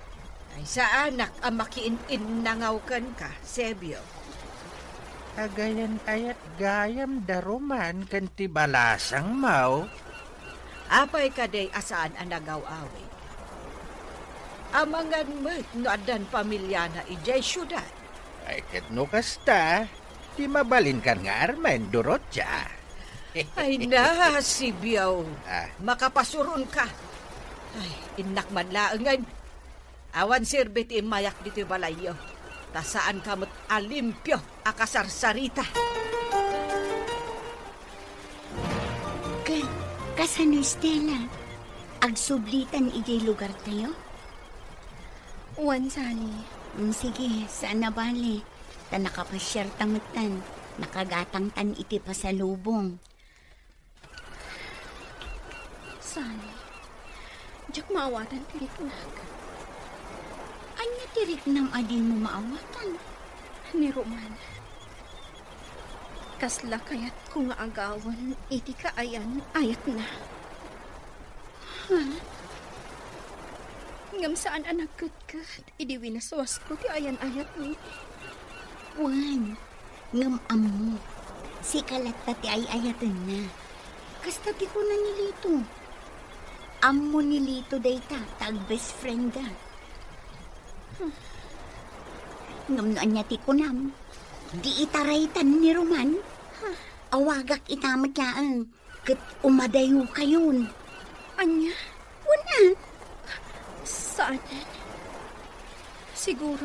Ay sa anak ang makiin-innangaw ka, Sebio. Agayan ayat gayam da Roman kan ti balasang mau. Apay kaday asaan ang nagaw-awi. Amangan mo no adan pamilya na ijay syudad. Ay ket no kasta. Ti mabalin kan nga Armen, Dorotia. Ay na, Sibiyaw. Makapasuron ka. Ay, inak man laangan. Awan sirbit imayak dito balayo. Tasaan kamot alimpyo akasarsarita. Kasano Stella? Agsublitan ijay lugar tayo? Wan sani. Sige, saan na bali? Ta nakapasyar tamutan. Nakagatang tan iti pasalubong. Sani. Diyak maawatan tiritnak. Anya tirik nam adin mo maawatan? Ni Roman. Kasla kayat kung agawan, iti kaayan, ayat na. Ha? Ngam saan anak kat, idi winaswas ko ti ayan-ayat ni. Wan, ngam amo. Si Kalata ti ay ayatan na. Kasta di ko na nilito. Amo nilito dayta, tag best friend da. Ngamnoan niya ti kunam. Di itaraytan ni Roman. Awagak itamat laang. Kat umadayo kayon. Anya? Wala. Saan? Siguro.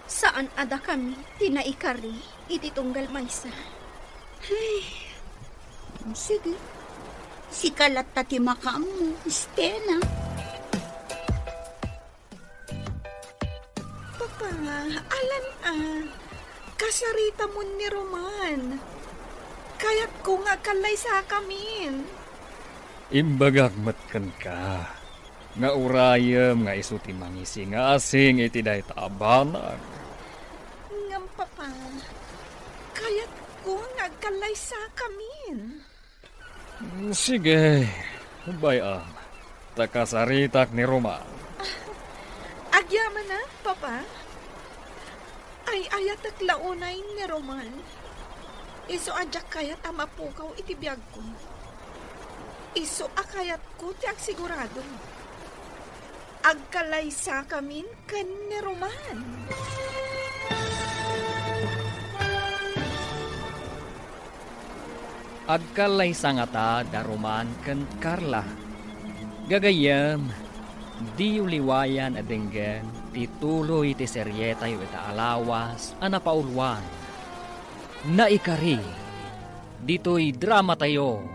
Saan ada kami tinaikari iti tunggal maysa? Sige. Si kalat tati makamu, Stella. Papa, alan kasarita mo ni Roman. Kaya't ko nga kalay sa kamin. Imbagak matkan ka. Nga urayam nga isu ti mangisi nga asing iti day taabanag. Ngam, Papa. Kaya't ko nga kalay sa kamin. Sige, bayam. Takasaritak ni Roman. Agyaman na, Papa. Ay ayatak launay ni Roman. Iso adyak kayat amapukaw iti biyag ko. Iso akayat ko ti agsigurado. Agkalay sa kamin kan ni Roman. Agkalay sangata da Roman ken Carla. Gagayam, di uliwayan adenggen tituloy ti seryeta yu ita alawas anapaulwan. Naikari, dito'y drama tayo,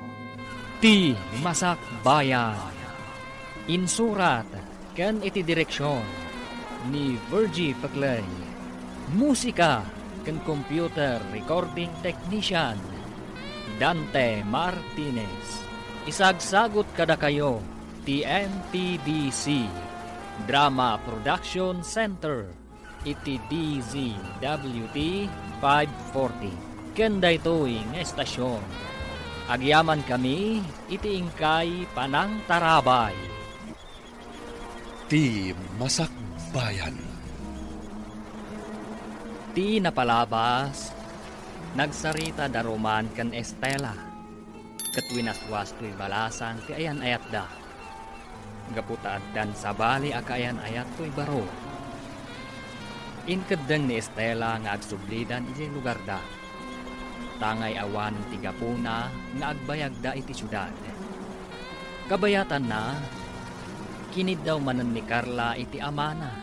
ti Masak Bayan. Insurat ken iti direksyon ni Virgie Paclay. Musika ken computer recording technician Dante Martinez. Isagsagot kada kayo ti MTDC Drama Production Center iti DZWT 540 ken daytoy nga estasyon. Agyaman kami iti ingkay Panang Tarabay. Ti Masak Bayan. Ti napalabas nagsarita da Roman ken Estela. Ket winaswas to'y balasan ti ayan ayat da. Gaputaad dan sa bali akayan ayat to'y baro. Inkedeng ni Estela nga agsublidan iti lugar da. Tangay awan ti gapuna nga agbayag da iti syudad. Kabayatan na, kinid daw manan ni Carla iti amana,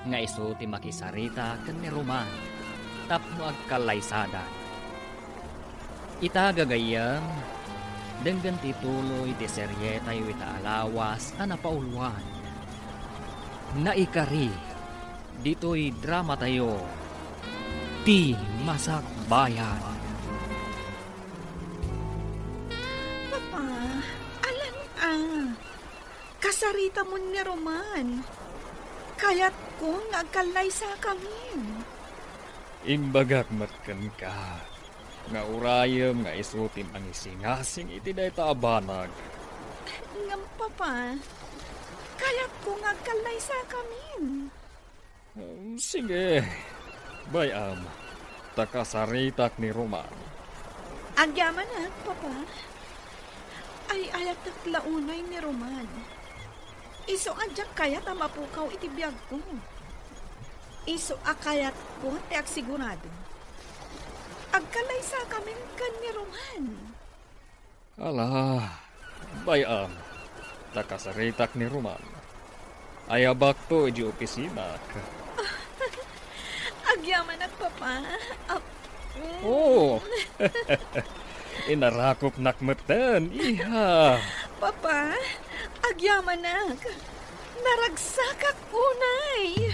nga iso ti makisarita ken ni Roman, tapno agkalaysada. Ita gagayam, denggan ti tuloy ti seryeta yu ita alawas anapaulwan. Naikari, dito'y drama tayo, ti Masak Bayan. Papa, alam kasarita mo ni Roman. Kaya't ko nga agkalay sa kamin. Imbagak matkan ka, nga urayam nga isutim ang isingasing iti day taabanag. Ngam, Papa, kaya't ko nga agkalay sa kamin. Sige, bayam, takasaritak ni Roman. Agyaman na, Papa. Ay ayat launay ni Roman. Iso adyak kayat mapukaw iti biyag ko. Iso akayat ko ti agsigurado. Agkalay sa kamin kan ni Roman. Ala, bayam, takasaritak ni Roman. Ayabak to iji opisina. Agyaman na, Papa. Oh, inarakop nakmatan, iha. Papa, agyaman na. Naragsakak unay.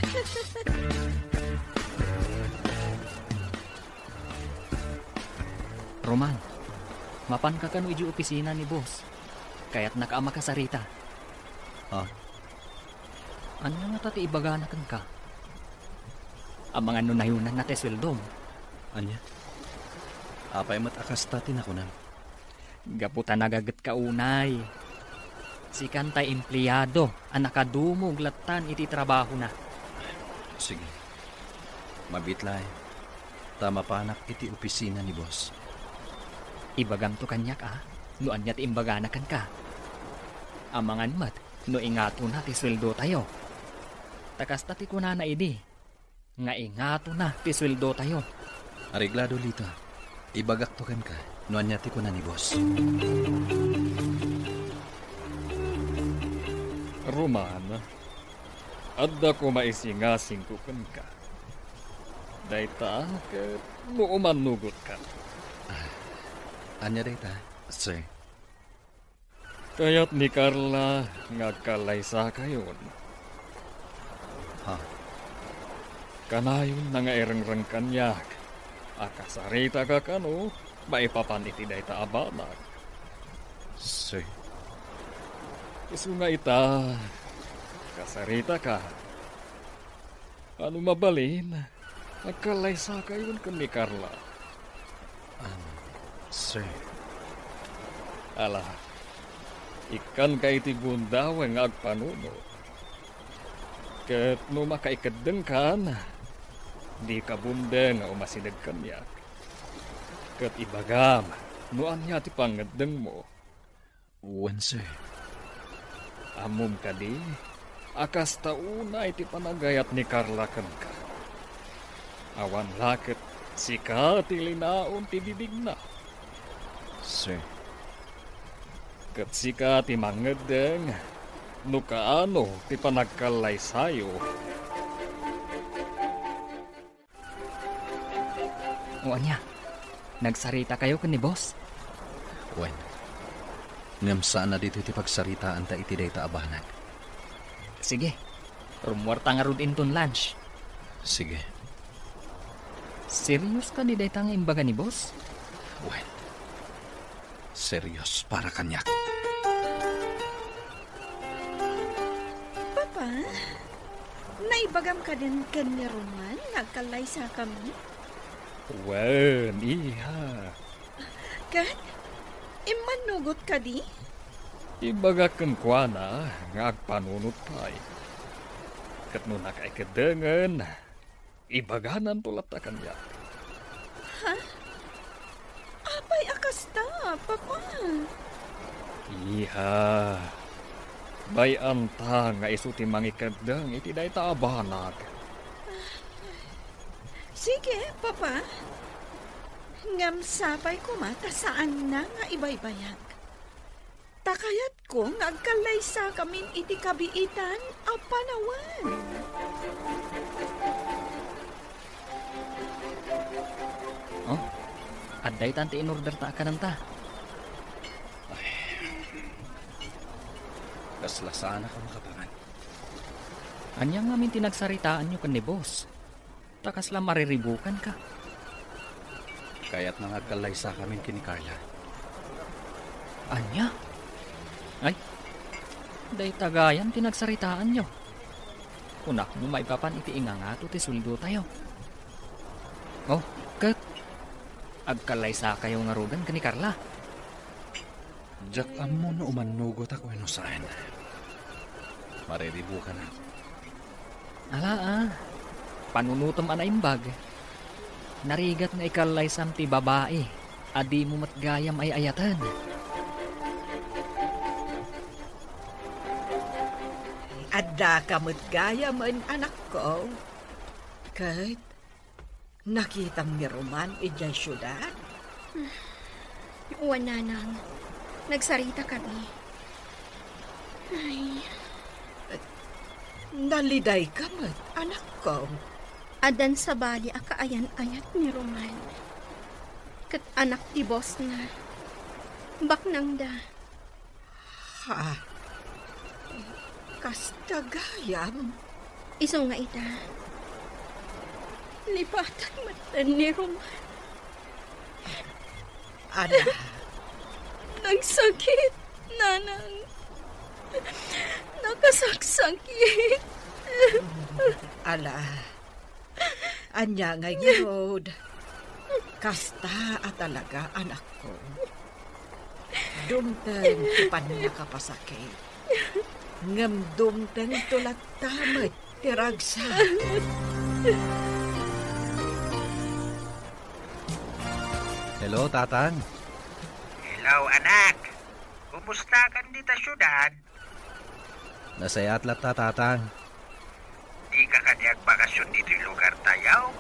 Roman, mapan ka kanu iji opisina ni boss. Kaya't nakaama ka sarita. Ano nga tati ibaganakan ka? Ang mga nunayunan na tesweldom. Anya? Apay matakasta tinakunan. Gaputan nagagat ka unay. Si kantay empleyado, ang nakadumog latan iti trabaho na. Sige. Mabitlay. Tama panak iti opisina ni boss. Ibagam to kanyak no anya ti imbaganakan ka. Amangan mat, no ingato na ti sweldo tayo. Takas ti kunana idi, nga ingato na ti sweldo tayo. Areglado lito. Ibagak to kan ka. No anya ti ko na ni boss. Roman, adda ko maisingasing ko kan ka. Dayta, ket muuman nugot ka. Anya dayta, sir. Kaya't ni Carla nga kalaysa kayon. Ha? Kanayon na nga erengreng kanyak. Akasarita ka kano, maipapan iti dayta abanag. Sir. Isu nga ita, kasarita ka. Ano mabalin? Nagkalaysa kayon kan ni Carla. Sir. Ala, ikan ka iti bundaw nga agpanuno. Ket no makaikadeng kan, di ka bunda nga umasinag kanyak. Ket ibagam, no anya ti pangadeng mo. Wan, sir. Amom ka di, akas tauna iti panagayat ni Carla kan ka. Awan laket, sika ti linaon ti bibig na. Sir. Ket sika ti mangadeng, no kaano ti panagkalay sayo. O anya, nagsarita kayo kan ni boss? Wan. Ngam saan na dito iti pagsaritaan ta iti dayta abanag. Sige, rumwarta nga rod inton lunch. Sige. Serious ka di dayta nga imbaga ni boss? Wan. Serious para kanyak. Papa, naibagam ka din kan ni Roman? Nagkalaysa kami? Wen, iha. Kat, imanugot ka di? Ibaga kan kwa na, nga agpanunot pa'y. Kat no nakaikadengan, ibaganan tulat ta kanya. Apay akasta, Papa. Iha. Bayan ta nga isuti mangikadeng iti dayta abanag. Sige, Papa. Ngam sapay ko mata saan na nga ibaybayag. Takayat ko nga agkalaysa kamin iti kabiitan a panawan. Oh, aday tanti in order ta kananta. Kaslasaan ka makapangan. Anya nga min tinagsaritaan nyo kan ni boss. Takas lang mariribukan ka. Kaya't nangagkalaysa kami kini Carla. Anya? Ay, day tagayan tinagsaritaan nyo. Kunak mo maipapan iti ingangato ti suldo tayo. Oh, kat. Agkalaysa kayo nga rugan kani Carla. Jack amo no umanugot ako no saan. Mariribukan na. Ala panunutom ana imbag. Narigat nga ikalaysam ti babae. Adi mo matgayam ay ayatan. Adda ka gaya man anak ko. Kahit nakitang ni Roman ijay syudad. Wala nang. Nagsarita kami. Ay, Naliday ka mat, anak ko. adan sa bali akaayan-ayat ni Roman. Kat anak ti boss na. Baknang da. Ha? Kasta gayam. Iso nga ita. Lipatan matan ni Roman. Ada. Nagsakit, nanang. Nakasaksakit. Ala. Anya ngayon. Kasta at talaga anak ko. Dumteng tipan niya kapasakit. Ngam dumteng tulat tamat tiragsa. Hello, Tatang. Hello, anak. Kumusta ka dito syudad? Nasaya atlat ta, tatang. Di ka kanyang bakasyon dito yung lugar tayaw?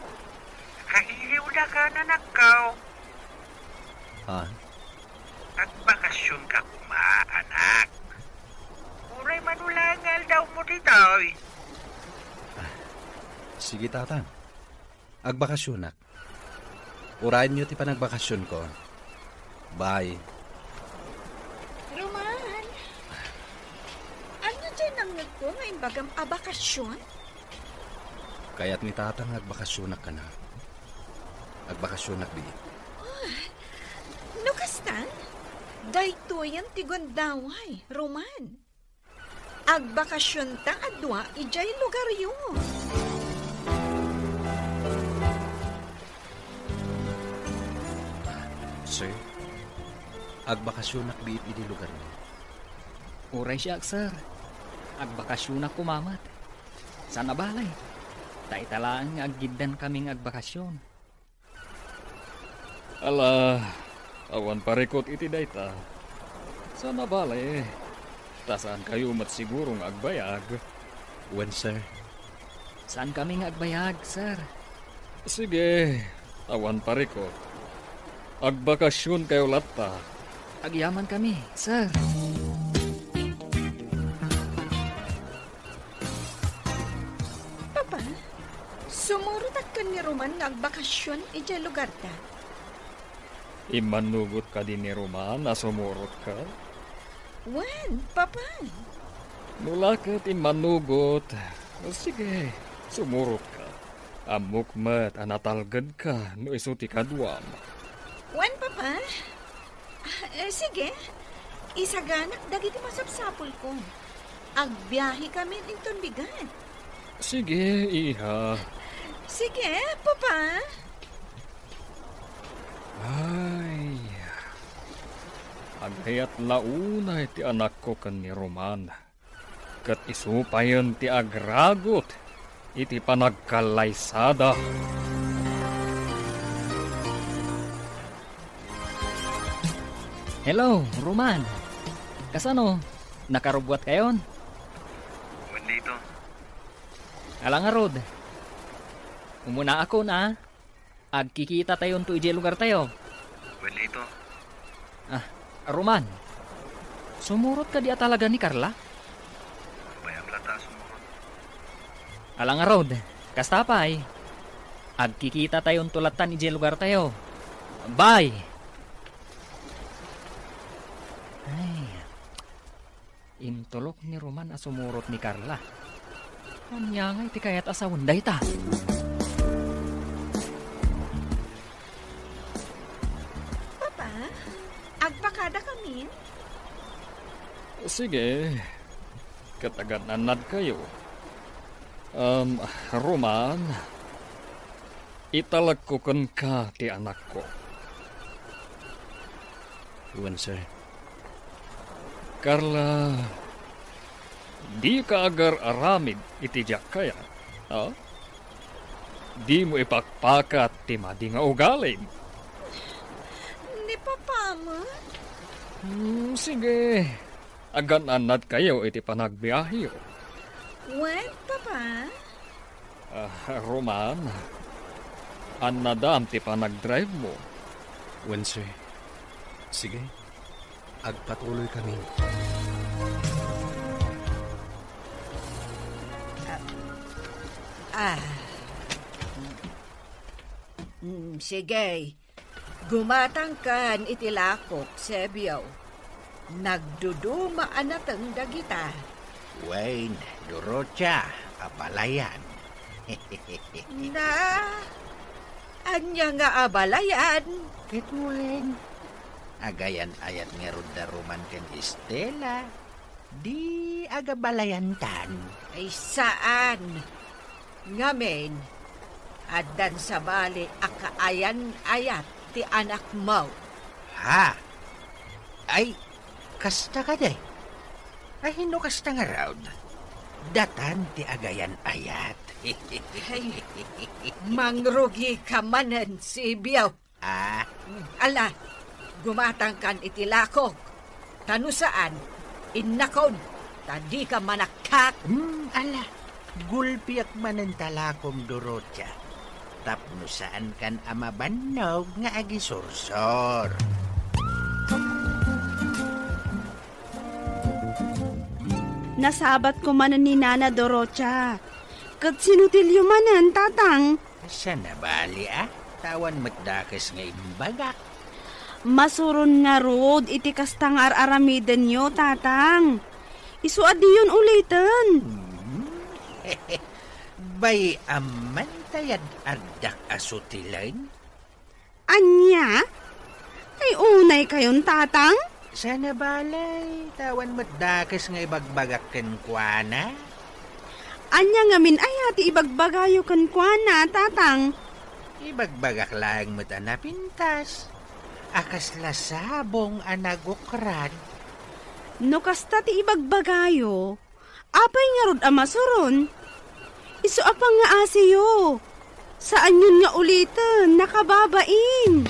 Kahiliw na ka na nakaw. Ha? At bakasyon ka kuma, anak. Uray manulangal daw mo dito. Sige, tatang. Agbakasyonak. Urayan niyo ti panagbakasyon ko. Bye. Roman, ano dyan ang nagko ngayon bagam abakasyon? Kaya't ni tatang agbakasyonak ka na. Agbakasyonak di. Nukastan? Dayto yan tigondaway, Roman. Agbakasyon ta adwa ijay lugar yun. Sir, agbakasyonak di iti lugar mo. Uray siya, sir. Agbakasyon na kumamat. Sa nabalay. Taitalaan nga aggidan kaming agbakasyon. Ala, awan parikot iti dayta. Sa nabalay, tasaan kayo mat sigurong agbayag. When, sir? Saan kaming agbayag, sir? Sige, awan parikot. Agbakasyon kayo latta. Agyaman kami, sir. Papa, sumurutak ka ni Roman nga agbakasyon ijay lugar ta. Imanugot ka din ni Roman na sumurot ka. Wan, Papa. Nulakit imanugot. O sige, sumurot ka. Amukmat anatalgad ka no isuti kadwam. Wan, Papa. Sige, isaganak dagiti masapsapol ko. Agbiyahe kami dintong bigan. Sige, iha. Sige, Papa. Ay, agayat launa ti anak ko kan ni Roman. Kat isupayon ti agragot iti panagkalaysada. Hello, Roman. Kasano? Nakarubwat kayon? Dito. Alang nga, Rod. Umuna ako na. Agkikita tayo to ije lugar tayo. Dito. Roman. Sumurot ka di talaga ni Carla? Bayang lata sumurot. Alang nga, Rod. Kastapay. Agkikita tayo tulatan ije lugar tayo. Bye! Ay, intulok ni Roman asumurot ni Carla. Kanya nga iti kayat asawan day ta. Papa, agpakada kami. Sige, katagan-anad kayo. Roman, italagkukan ka ti anak ko. When, sir? Carla, di ka agar aramid iti jak kaya, ha? Di mo ipakpakat ti madi nga ugaling. Ni Papa mo? Sige, agan-anad kayo iti panagbiyahe. Wan, Papa. Roman, anadam ti panagdrive mo. When, sir? Sige. Agpatuloy kami. Sige. Gumatang kan itilakok, Sebyaw. Nagduduma anatang dagita. Wayne, Dorocha, abalayan. Na, anya nga abalayan. Ketuen. Agayan ayat nga Ruda Roman ken Estela. Di agabalayantan. Ay saan? Ngamen, adan sa bali akaayan ayat ti anak mo. Ha? Ay, kasta ka day. Ay, hino kasta nga raud. Datan ti agayan ayat. Ay, mangrugi ka manan, Sebyaw. Ah, Ala, Gumatang kan itilakok. Tano saan? Innakon. Tadi ka manakak. Ala, gulpiak manen talakom Dorocha. Tapno saan kan amabannog nga agisursor. Nasabat ko manan ni Nana Dorocha. Kat sinutilyo manan, tatang. Sana bali tawan matdakas nga imbaga. Masuron nga rod, iti kastang ar-aramiden nyo, tatang. Isuad yun ulitin. Bay aman tayad ardak asutilain? Anya? Ay unay kayon, tatang? Sana balay, tawan matdakas nga ibagbagak ken kuana. Anya nga min ayati ibagbagayo kan kuana, tatang. Ibagbagak lang mata na pintas. Akas lasabong anagukran. No kasta ti ibagbagayo, apay nga rod amasuron. Isu apang nga asiyo. Saan yun nga ulitin, nakababain.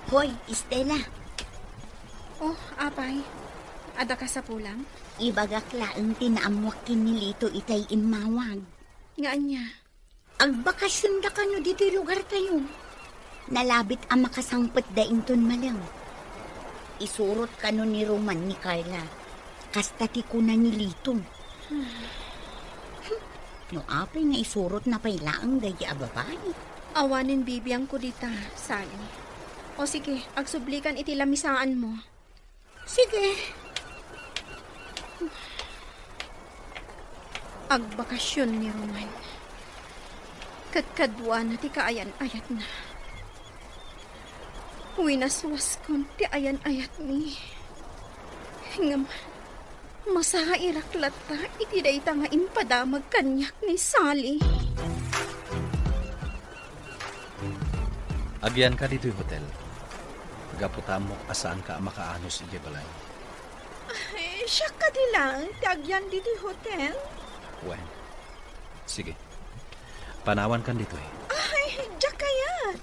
Hoy, Estela, Oh, apay. Ada ka sa pulang? ibagak laeng tinaamwakin ni Lito itay imawag. Nga anya. Ang bakasyon da kano dito lugar tayo. Nalabit ang makasangpet da inton malang. Isurot kano ni Roman ni Carla. Kastati ko na ni Lito. No apay nga isurot na pailaang da di ababay. Awanin bibiyang ko dita, Sally. O sige, agsublikan iti lamisaan mo. Sige. Agbakasyon ni Roman. Kadkadwa na ti kaayan-ayat na. Winaswas kon ti ayan-ayat ni. Ngam, masairaklat ta iti dayta nga impadamag kanyak ni Sally. Agyan ka dito'y hotel. Gaputa mo asaan ka makaanos iti balay. Ay, siya ka di lang. Tagyan dito hotel. Wen. Sige. Panawan kan dito eh. Ay, diya kayat.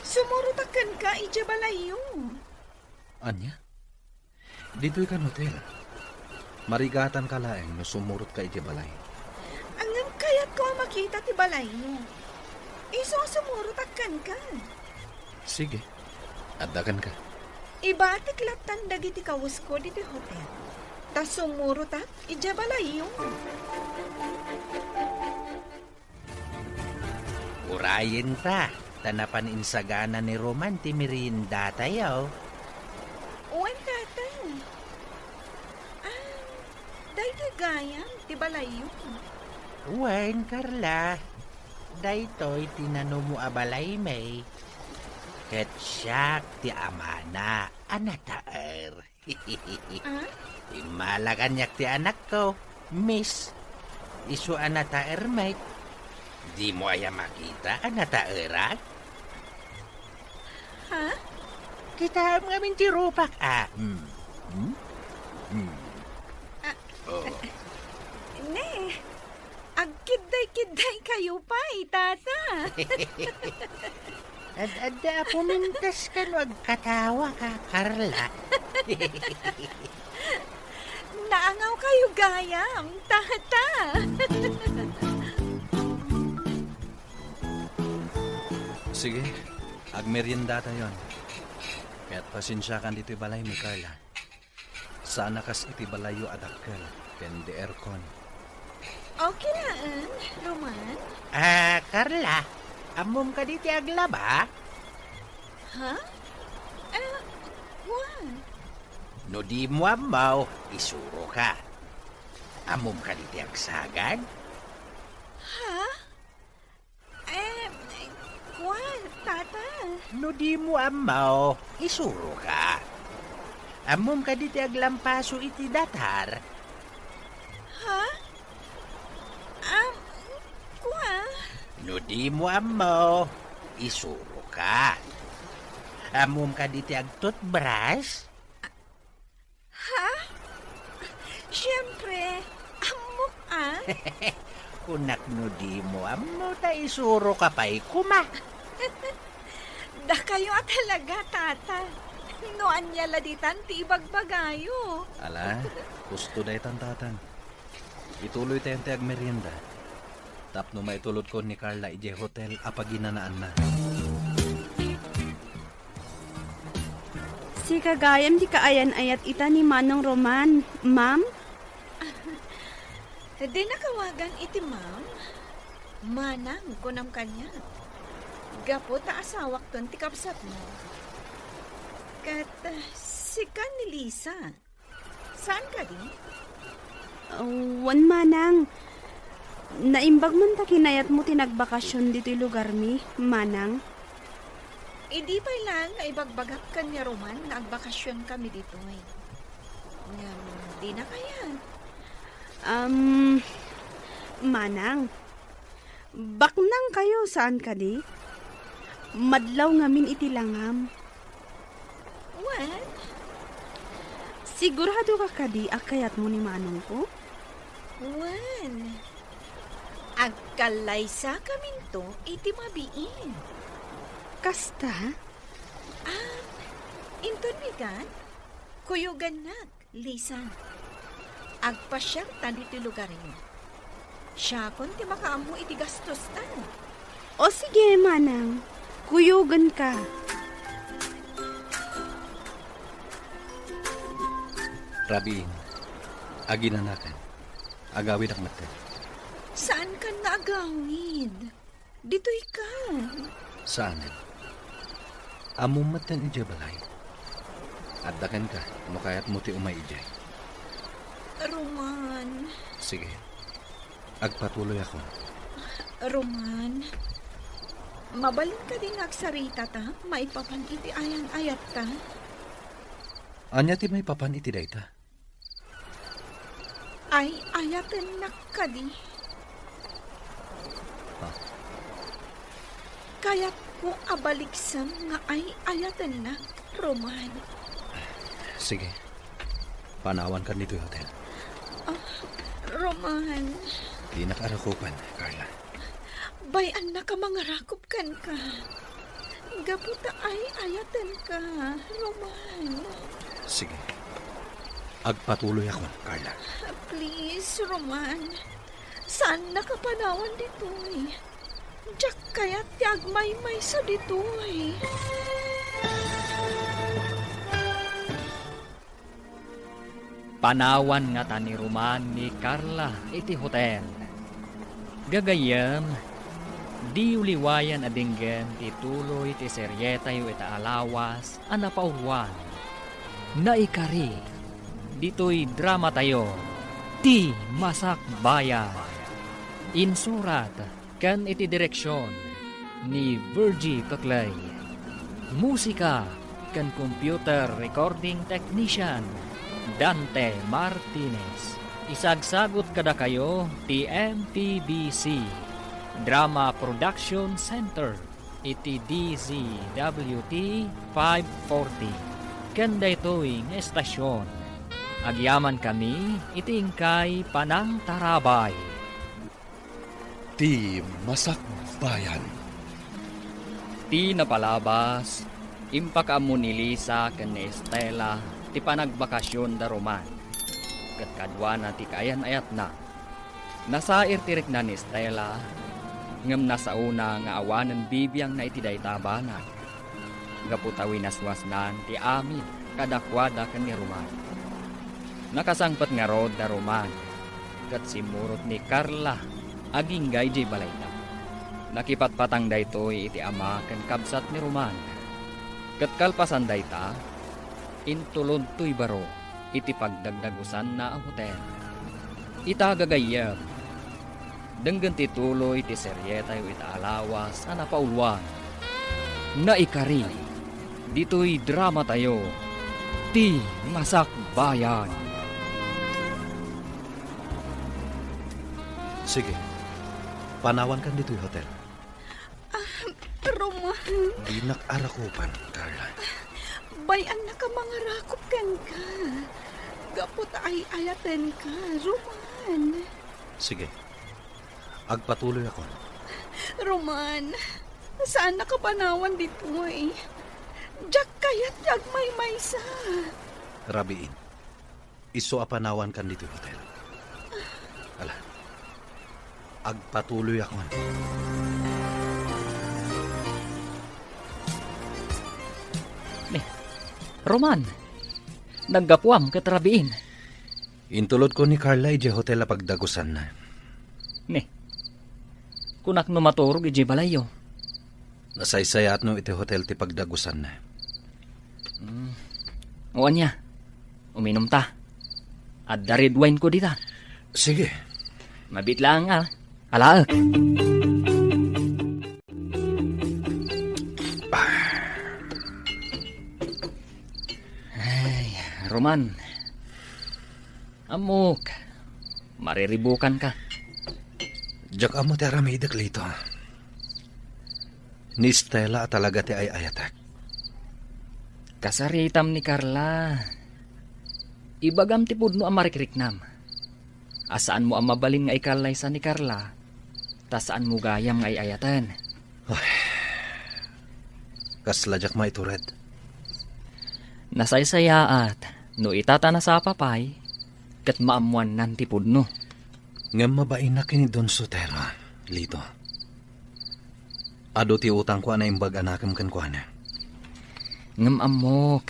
Sumurutakan ka, ija balayo. Anya? Dito'y kan hotel. Marigatan ka laeng no sumurot ka iti balay. Angam kayat ko makita ti balayo. Iso sumurutakan ka. Sige. Adakan ka. Ibatik latan dagiti kawus ko diti hotel. Tas sumurutat, ija balayo. Urayin ta. Tanapan insagana ni Roman ti merienda tayo. Uwan tatang. Day gayam, ti balayo. Uwan, Carla. Daytoy tinano mo abalay may. Ket siyak ti amana anataer. Imalakanyak ti anak ko, Miss. Isu anataer may. Di mo aya makita anataerat? Ha? Kita ngamin ti rupak Oh. Ne, agkiday-kiday kayo pa, tata. Ad-ada pumintas ka no agkatawa ka, Carla. Naangaw kayo gayam, tata. Sige. Agmerienda tayon. Kaya't pasensyakan dito'y balay mi, Carla. Sana kas iti balayo adakkel. Ken de aircon. Okay lang, Roman. Carla, amom ka diti aglaba? Ha? What? No di mo amaw, isuro ka. Amom ka diti agsagad? Ha? What, tata? No di mo amaw, isuro ka. Amom ka diti aglampaso iti datar. Ha? Kwa? No di mo amaw, isuro ka. Amom ka diti agtutbrush? Ha? Siyempre, amok kunak no di mo amno ta isuro ka pa'y kuma. Da kayo talaga, tata. No anyala ditan ti ibagbagayo. Ala, gusto dahi tantatan. Ituloy tayong tiyag merienda. Tapno maitulod ko ni Carla ije hotel apaginanaan na. Si kagayam di kaayan-ayat ita ni Manong Roman, ma'am? Di nakawagan iti ma'am. Manang kunam kanya. Gapo ta asawak ton ti kapsat mo. Kat si ka ni Lisa. Saan ka di? Wan manang. Naimbag man ta kinayat mo tinagbakasyon dito'y lugar mi, manang. Di pa lang nga ibagbagak ka niya Roman nga agbakasyon kami dito eh. Nga, di na kaya. Manang. Baknang kayo saan ka di? Madlaw ngamin iti langam. What? Sigurado ka kadi akayat mo ni manong ko? Wan. Agkalaysa kami to iti mabiin. Kasta? Inton bigan, kuyugan nak, Lisa. Agpasyang tan iti lugar yun. Siya kon ti makaamu iti gastos tan. O sige, manang. Kuyugan ka. Rabin, aginanakan. Agawid ang mata. Saan ka naagawid? Dito'y ka. Saan? Amumatan ija balay. Addakan ka, no kaya't mo ti umay ijay. Roman. Sige, agpatuloy ako. Roman. Mabalin ka din agsarita ta. Maipapan iti ayan-ayat ta. Anya ti may papan iti dayta. Ay, ayatan na ka di. Kaya't ko abaliksam nga ay ayatan na, Roman. Sige, panawan ka nito hotel. Roman. Di nakarakupan, Carla. Bayan na ka mga rakop kan ka. Gaputa ay ayatan ka, Roman. Sige, agpatuloy ako, Carla. Please, Roman. Saan nakapanawan dito eh? Diyak kaya tiagmay-may sa dito eh. Panawan nga ta ni Roman ni Carla iti hotel. Gagayam, di uliwayan adinggan ti tuloy ti seryeta yu ita alawas anapauwan. Naikari, dito'y drama tayo, ti Masak Bayan. Insurat, kan iti direksyon ni Virgie Caclay. Musika, kan computer recording technician Dante Martinez. Isagsagot kada kayo ti MPBC Drama Production Center iti DZWT 540. Kanda ito'y nga estasyon. Agyaman kami iti ingkay Panang Tarabay. Ti Masak Bayan. Ti napalabas, impakamu ni Lisa ken ni Estela ti panagbakasyon da Roman. Ket kadwa na ti kayan-ayat na. Nasair tirik na ni Estela, ngem nasauna nga awanen bibiyang na iti daytabanan. Gaputawi naswasnan ti amin kadakwada ken ni Roman. Nakasangpet nga rod da Roman, ket simurot ni Carla aging gayjay balayta. Nakipatpatang daytoy iti ama ken kabsat ni Roman. Ket kalpasan dayta, intulod to'y baro iti pagdagdagusan na ang hotel. Itagagayam, denggan ti tuloy ti seryeta yu ita alawas na napaulwan. Naikari, dito'y drama tayo, ti Masak Bayan. Sige, panawan kan dito'y hotel. Roman. Di nakarakupan, Carla. Bayan na ka mga rakop kan ka. Gapot ay ayatan ka, Roman. Sige, Agpatuloy ako. Roman, saan nakapanawan dito eh? Diyak kaya't yagmay maysa. Rabiin. Iso apanawan kan dito hotel. Ala. Agpatuloy ako. Roman, naggapuam katrabiin. Intulod ko ni Carla ije hotel a pagdagusan na. Kunak no maturog ije balayo. Nasaysayat no iti hotel ti pagdagusan na. Uwan niya, uminom ta. At da red wine ko dita. Sige. Mabit lang alaak. Ay, Roman. Amok. Mariribukan ka. Diyak amo ti aramidak lito. Ni Stella talaga ti ay ayatak. Kasaritam ni Carla. Ibagam ti pudno ang marikriknam. Asaan mo ang mabalin nga ikalaysa ni Carla, ta saan mo gayam nga iayatan. Kasladyak maitured. Nasaysayaat, no itatana sa papay, kat maamuan nan ti pudno. Ngam mabain na kini Don Sotero, lito. Ado ti utang ko na imbag anakam kan ko na. Ngam amok,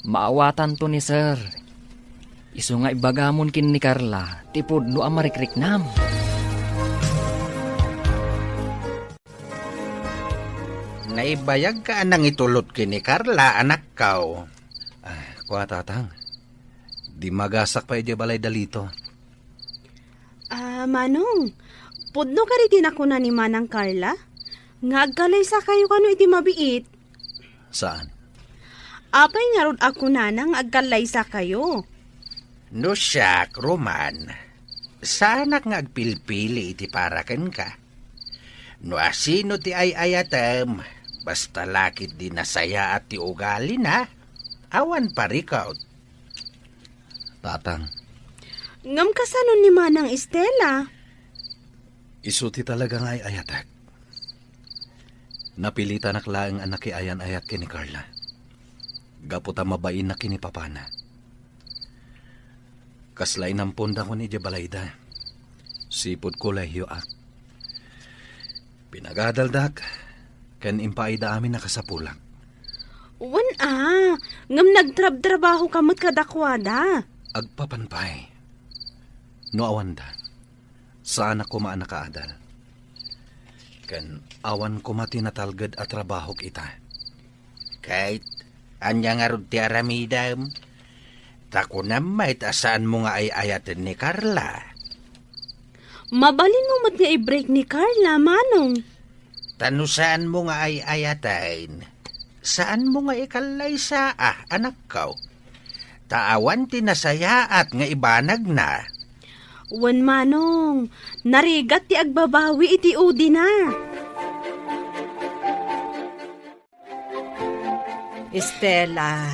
maawatan to ni sir. Iso nga ibagamon kin ni Carla, ti pudno ang marikriknam. Naibayag ka anang itulot kini Carla, anak kao. Kuha tatang. Di magasak pa ije balay dalito. Manong, pudno ka rin ako na ni Manang Carla? Ngagkalay sa kayo kano iti mabiit. Saan? Apay nga rod ako nanang agkalay sa kayo. No siyak, Roman. Sanak nga agpilpili iti paraken ka. No asino ti ay ayatem, basta lakit di nasaya at ti ugali na, awan parikaw. Tatang. Ngam kasanon ni Manang Estela. Isuti talaga nga ay ayatak. Napilitan naklaang anak ayan ayat kini Carla. Gaputa mabain na kini papana. Kaslay ng punda ko ni Jabalayda. Sipod ko lahyo ak. Pinagadaldak, kan impaida amin nakasapulak. Wan ngam nagtrabaho kamot kadakwada. Agpapanpay. No awanda, saan ako maanakaadal. Kan awan ko matinatalgad at trabaho kita. Kahit anya nga rod ti aramidam, tako namay asaan mo nga ay ayatin ni Carla. Mabalin mo mat nga i-break ni Carla, Manong. Tanusaan mo nga ay ayatain. Saan mo nga ikalay sa anak ko? Taawan tinasayaat nga ibanag na. Wan Manong, narigat ti agbabawi iti udi na. Estela,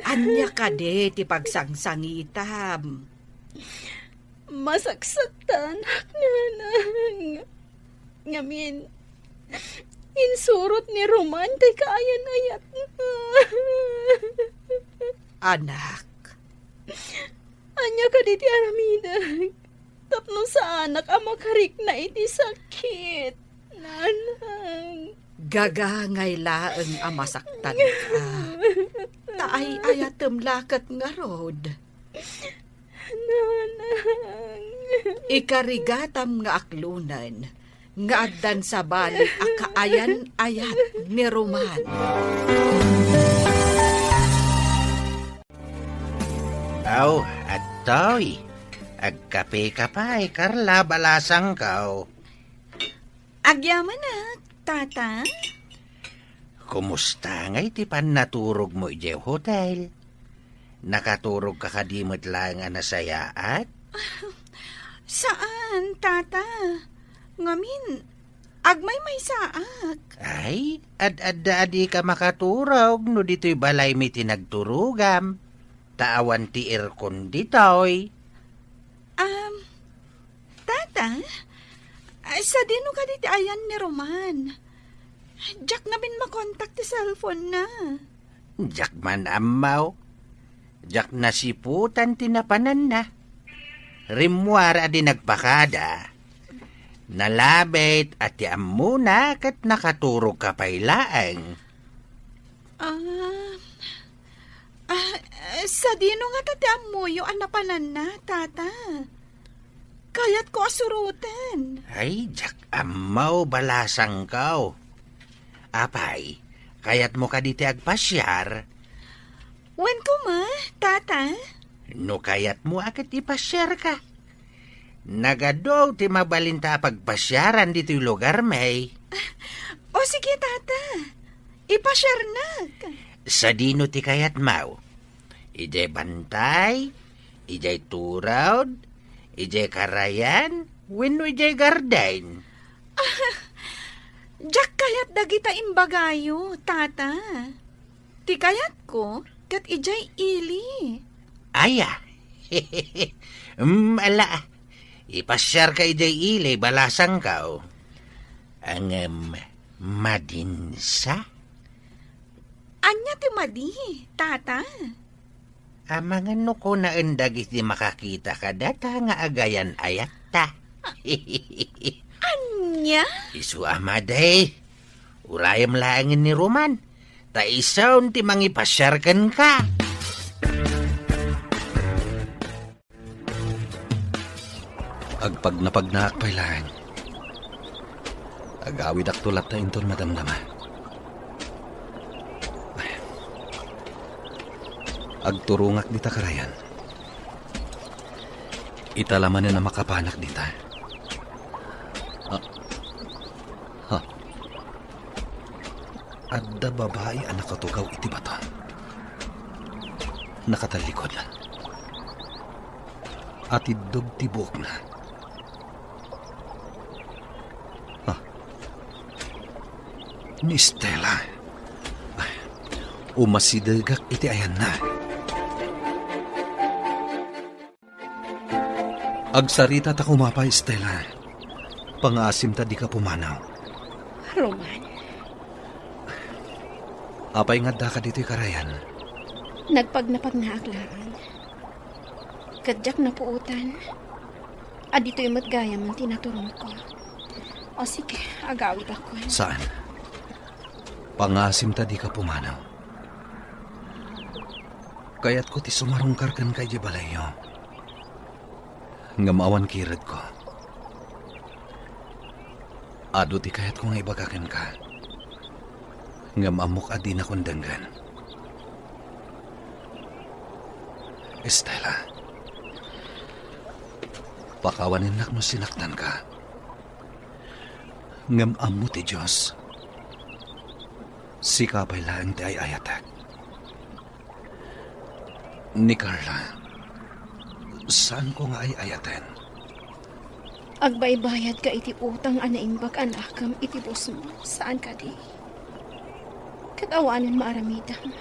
anya ka de ti pagsangsangitam. Masaksaktan, nanang. Ngamin, insurot ni Roman, tay kaayan-ayat. Anak. Anya ka di ti aramidag. Tapno sa anak ang makarik na iti sakit. Nanang. Gagangay laeng amasaktan ka. Taay ayatem lakat nga rod. Nanang. Ikarigatam nga aklunan. Nga addan sa balik akaayan-ayat ni Roman. Aw, atoy. Agkape ka pa Carla, balasang kao. Agyaman na, tata. Kumusta ngay ti pan naturog mo ije hotel? Nakaturog ka kadimot lang nga nasayaat? Saan, tata? Ngamin, agmay may saak. Ay, ad-adi ka makaturog no dito'y balay mi tinagturugam. Taawan ti aircon ditoy. Tata, Ay, sa dino ka diti ayan ni Roman. Jack nga bin makontak ti cellphone na. Jak man amaw. Jak nasiputan tinapanan na. Rimwar adi nagpakada. Nalabit at tiam muna kat nakaturog ka pailaang. Sa dino nga tatiam mo yung anapanan na, tata. Kayat ko asurutin. Ay, jak amaw balasang kaw. Apay, kayat mo ka diti agpasyar. Wen ko ma, tata? No kayat mo akit ipasyar ka. Nagadaw ti mabalinta pagpasyaran dito yung lugar, may. O sige, tata. Ipasyar na. Sa dino ti kayat mau. Ijay bantay, ijay turawd, ijay karayan, wenno ijay gardain. Jack kayat dagita imbagayo, tata. Ti kayat ko, kat ijay ili. Aya. Ala. Ipasyar ka ijay ili, balasang kao. Ang madinsa? Anya ti madi, tata? Mga nuko na endag iti makakita ka data nga agayan ayat ta. Anya? Isu amaday. Urayam laangin ni Roman. Ta isaon ti mangipasyarkan ka. Agpag napagnaak pailaan. Agawid ak tulat na inton madamdama. Agturungak dita karayan. Italaman na makapanak dita. Adda babae ang nakatugaw iti bato. Nakatalikod na. At idog tibok na. Ni Stella. Umasidagak iti ayan na. Agsarita ta kumapay, Stella. Pangasim ta di ka pumanaw. Roman. Apay nga da ka dito'y karayan. Nagpagnapag na aklaan. Kadyak na puutan. Adito'y matgaya man tinaturong ko. O sige, agawid ako. Saan? Pangasim ta di ka pumanaw. Kaya't ko ti sumarungkarkan kay di balayo. Nga maawan kirad ko. Ado ti kayat ko nga ibagakan ka. Nga maamok adi na kundanggan. Estela, pakawanin nak mo sinaktan ka. Nga maamu ti Diyos. Sikapay lang ti ay ayatak. Ni Carla, saan ko nga ay ayaten? Agbaybayad ka iti utang anaimbag anakam iti bus mo. Saan ka di? Katawanan maaramidam.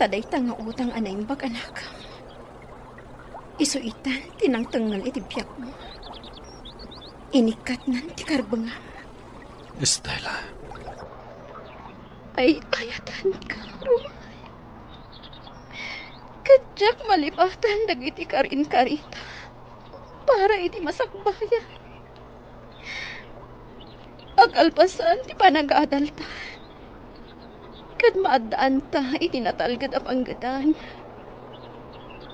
Taday nga utang anaimbag anakam. Isuitan tinangtangan iti biyak mo. Inikat nan ti karbangam. Estela. Ay ayatan ka, Roman. Kadyak malipatan dagiti karin karita. Para iti masakbayan. Agalpasan ti panag-adalta. Kad maadaan ta iti natalgad a panggadan.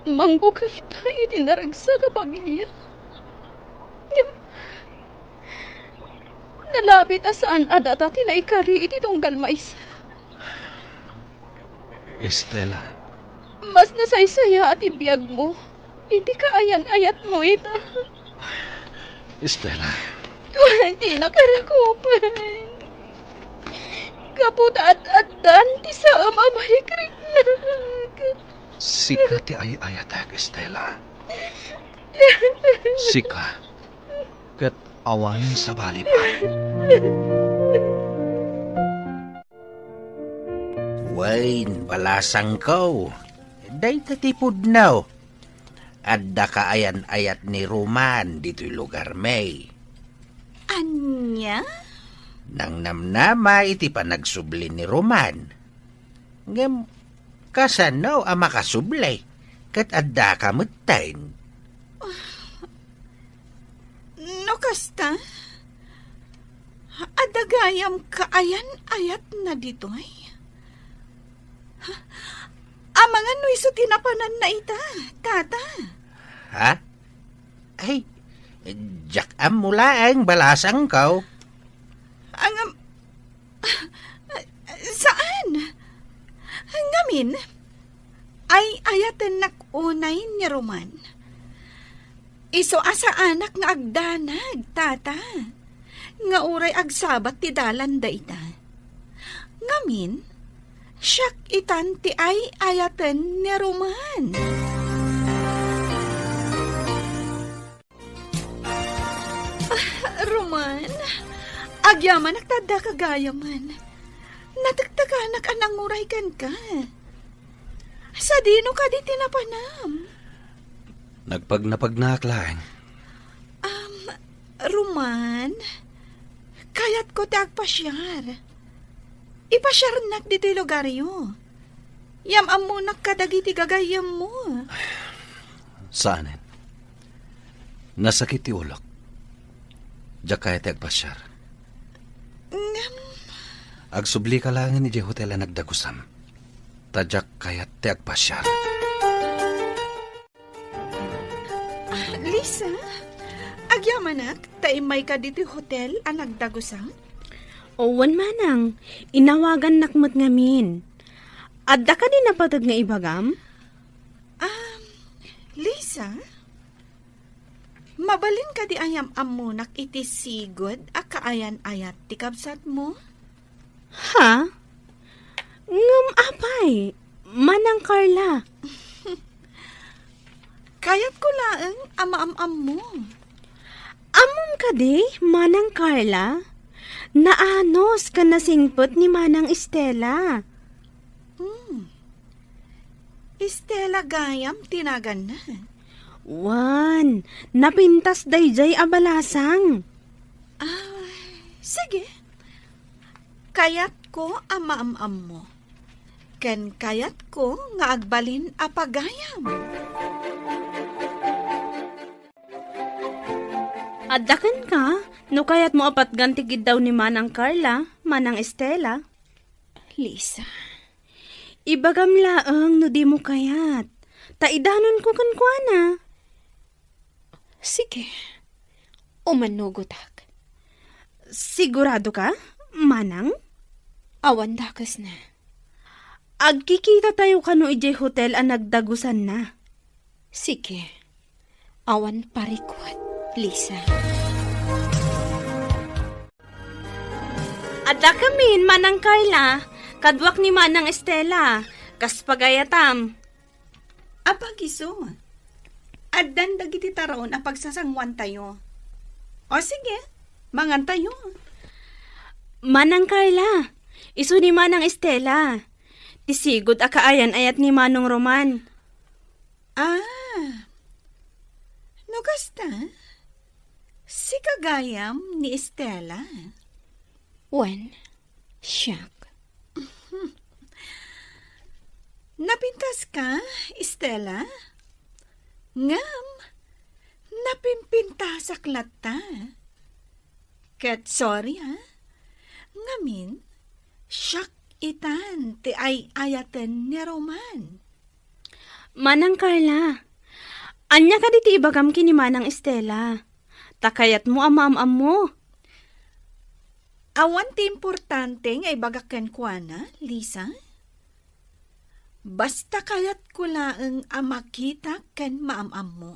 Mangbukay ta iti naragsa ka pamilya. Nalapit asaan adata tinaikari iti tunggal maysa. Estela. Mas nasaysaya at ibiyag mo. Hindi ka ayan-ayat mo ito. Estela. Hindi na karakupan. Kaputa at danti sa amamayikrik na. Sika ti ay ayatak, Estela. Sika. Kat awanin sa balipay. Wain, balasang ko. Day tatipod now. Adda ka ayan-ayat ni Roman dito'y lugar may. Anya? Nang namnama iti panagsubli ni Roman. Ngem, kasano ang makasublay? Kat adda ka mutain. No kasta? Adagayam kaayan ayat na ditoy. Amang ano iso tinapanan na ita, tata? Ha? Ay, jak am mula ang balasang kaw. Saan? Ngamin? Ay ayatan nakunay ni Roman. Iso asa anak nga agdanag, tata. Nga uray agsabat ti dalan da ita. Ngamin, siyak itan ti ay ayatan ni Roman. Roman, agyaman agtada kagayaman. Natagtaganak anang uray kan ka. Sa dino ka di tinapanam. Nagpagnapagnak lang. Roman, kayat ko ti agpasyar. Ipasyar nak dito lugar yo. Yam amunak kadagiti gagayam mo. Saanin? Nasakit ti ulok. Diyak kaya ti agpasyar. Agsubli ka lang ni di hotel ang nagdagusam. Tadyak kaya ti agpasyar. Lisa, agyamanak, taimay ka dito hotel ang nagdagusam? Owan manang, inawagan nakmat ngamin. Adda ka din napatag nga ibagam? Lisa, mabalin ka di ayam amunak iti sigod a kaayan ayat ti kabsat mo? Ha? Ngam apay, manang Carla. Kayat ko laeng ama-am mo. Amom ka di, manang Carla? Naanos ka nasingpot ni manang Estela. Estela gayam tinagan na. Wan, napintas dayjay abalasang. Sige. Kayat ko ama-am mo. Ken kayat ko nga agbalin apagayam. Addakan ka, no kayat mo apat gantigid daw ni manang Carla, manang Estela. Lisa, Ibagam laeng no di mo kayat. Taidanon ko kankwana. sige. Umanugotak. Sigurado ka, manang? Awan dakas na. Agkikita tayo kano ijay hotel ang nagdagusan na. Sige. Awan parikot, Lisa. Adda kamin, manang Carla. Kadwak ni manang Estela. Kas pagayatam. Apagiso. Addan dagiti taraon a pagsasangwan tayo. O sige, mangan tayo. Manang Carla, isu ni manang Estela. Tisigod a kaayan ayat ni manong Roman. No kasta? Si kagayam ni Estela. Wen, siyak. Napintas ka, Estela? Ngam, napimpintasak lata. Ket sorry ha? Ngamin, siyak itan ti ay ayaten ni Roman. Manang Carla, anya ka diti ibagam ki ni manang Estela. Takayat mo amam-am mo. Awan ti importante nga ibagaken kwa na, Lisa? Basta kayat ko laeng amakita ken maam-am mo.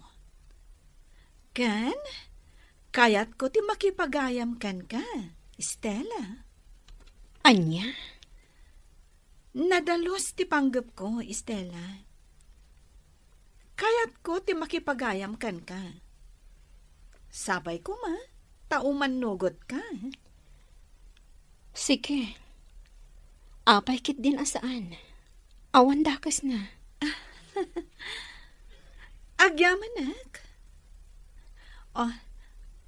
Ken, kayat ko ti makipagayam ken ka, Estela. Anya? Nadalos ti panggap ko, Estela. Kayat ko ti makipagayam ken ka. Sabay ko ma, tauman nugot ka. Sige. Apay kit din asaan. Awan dakas na. Agyamanak. Oh,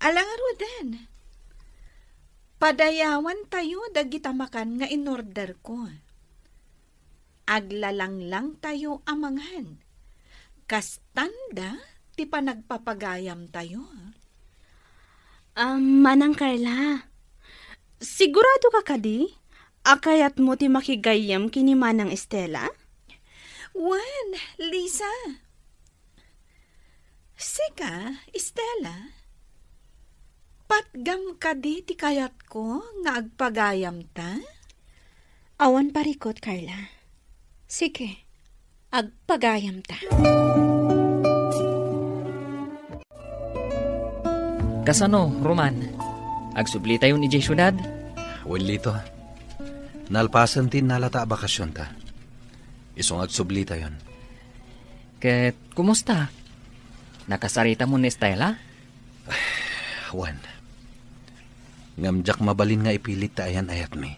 alangar din. Padayawan tayo dagita makan nga inorder ko. Aglalang lang tayo amangan. Kastanda, ti panagpapagayam tayo. Manang Carla, sigurado ka kadi? Akayat mo ti makigayam kini Manang Estela? Wan, Lisa. Sika, Estela. Patgam ka di ti kayat ko nga agpagayam ta? Awan parikot, Carla. Sige, agpagayam ta. Kasano, Roman? Agsubli tayo ni Jay syudad? Well, lito. Nalpasan tin nalata bakasyon ta. Isong agsubli tayon. Ket, kumusta? Nakasarita mo ni Estela? Wan. Ngamjak mabalin nga ipilit ta ayan ayat mi.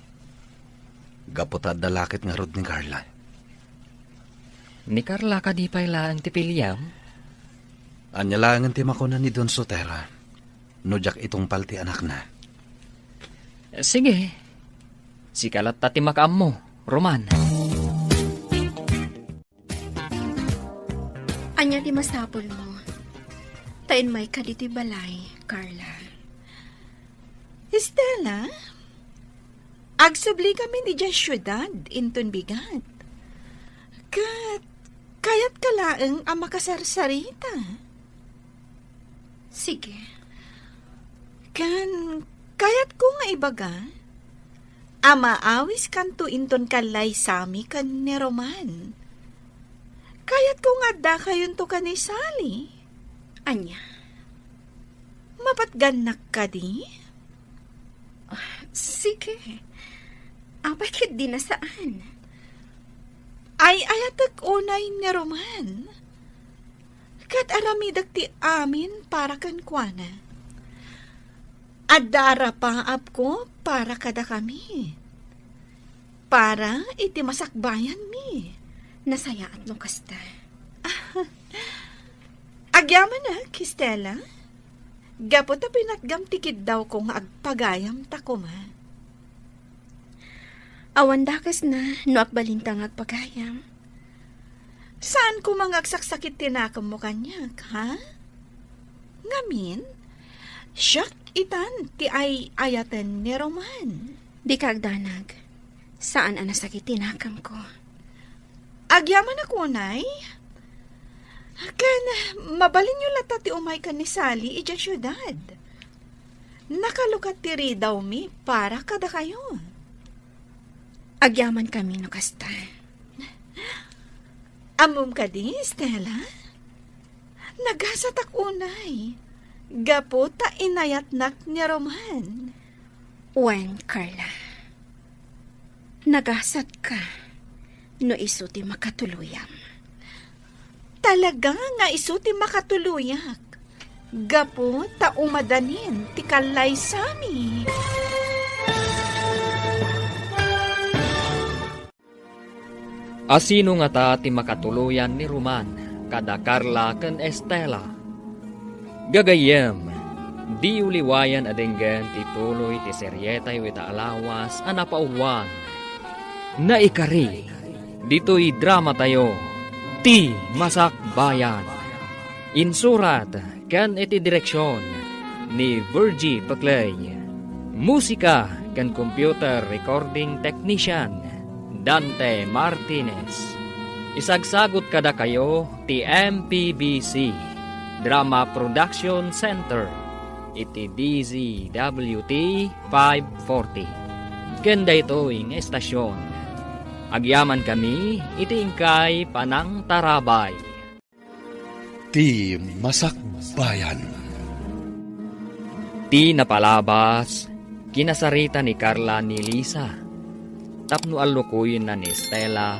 Gapotad dalakit nga rod ni Carla. Ni Carla ka di pala ang tipiliyam? Anya lang ang timakuna ni Don Sotera. Nujak itong palti anak na. Sige. Sikalat ta timakaam mo, Roman. Anya di masapol mo. Tain may kaditi balay, Carla. Estela, agsubli kami ni Diyas syudad, inton bigat. Kayat kalaeng ang makasarsarita. Sige. Kayat ko nga ibaga, amaawis kanto inton kalay sami kan ni Roman. Kayat ko nga da kayon to ka ni Sally. Anya? Mapatganak ka di? Sige. Bakit di na saan? Ay ayatag unay ni Roman. Kat aramidag ti amin para kan kuana. Adara paap ko para kada kami. Para iti masakbayan mi. Nasayaan mo kasta. Agyaman na, Kistela. Gapot na pinatgam tikid daw kung agpagayam ta ko ma. Awan dakas na, no akbalintang agpagayam. Saan ko mga agsaksakit tinakam mo kanyak, ha? Ngamin, siyak itan ti ay ayatan ni Roman. Di ka agdanag. Saan ang nasakit tinakam ko? Agyaman ako, Nay. Kan, mabalin nyo lata ti umay ka ni Sally ija syudad. Nakalukat ti ri daw mi para kada kayo. Agyaman kami no kasta. Amom ka di, Stella? Nagasatak unay. Gapo ta inayatnak ni Roman. Wen, Carla. Nagasat ka. No isuti makatuluyam. Talaga nga isuti makatuluyak. Gapo ta umadanin ti kalay sami. Asino nga ta ti makatuluyan ni Roman kada Carla ken Estela. Gagayem, di uliwayan adenggan ti tuloy ti seryetay wita alawas anapauwan. Naikari, dito'y drama tayo, ti Masakbayan. Insurat kan iti direksyon ni Virgie Paclay. Musika kan computer recording technician Dante Martinez. Isagsagot kada kayo ti MPBC Drama Production Center iti DZWT 540. Ganda ito ing estasyon. Agyaman kami iti ingkay Panang Tarabay. Ti Masakbayan. Ti napalabas, kinasarita ni Carla ni Lisa. Tapno alukuyin na ni Estela,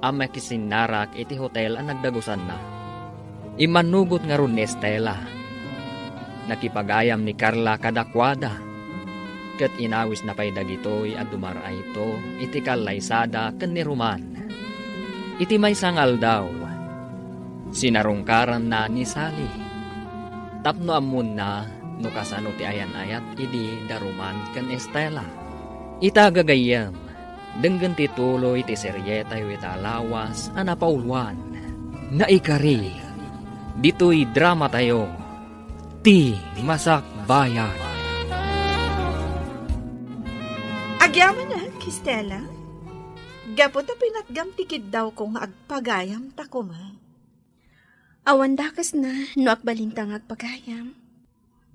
ang makisinarak iti hotel ang nagdagusan na. Imanugot nga ron ni Estela. Nakipagayam ni Carla kadakwada. Kat inawis na pay dagitoy at dumara ito, iti kalaysada ken ni Roman. Iti may sangal daw. Sinarungkaran na ni Sally. Tapno amun na, no kasano ti ayan-ayat idi daruman ken Estela. Ita gagayam, denggan ti tuloy ti seryeta yu ita lawas anapauluan. Naikari, dito'y drama tayo, ti Masak Bayan. Agyaman na, Kistela. Gapo ta pinatgam tikid daw kung agpagayam ta kuma. Awan dakas na, no akbalintang agpagayam.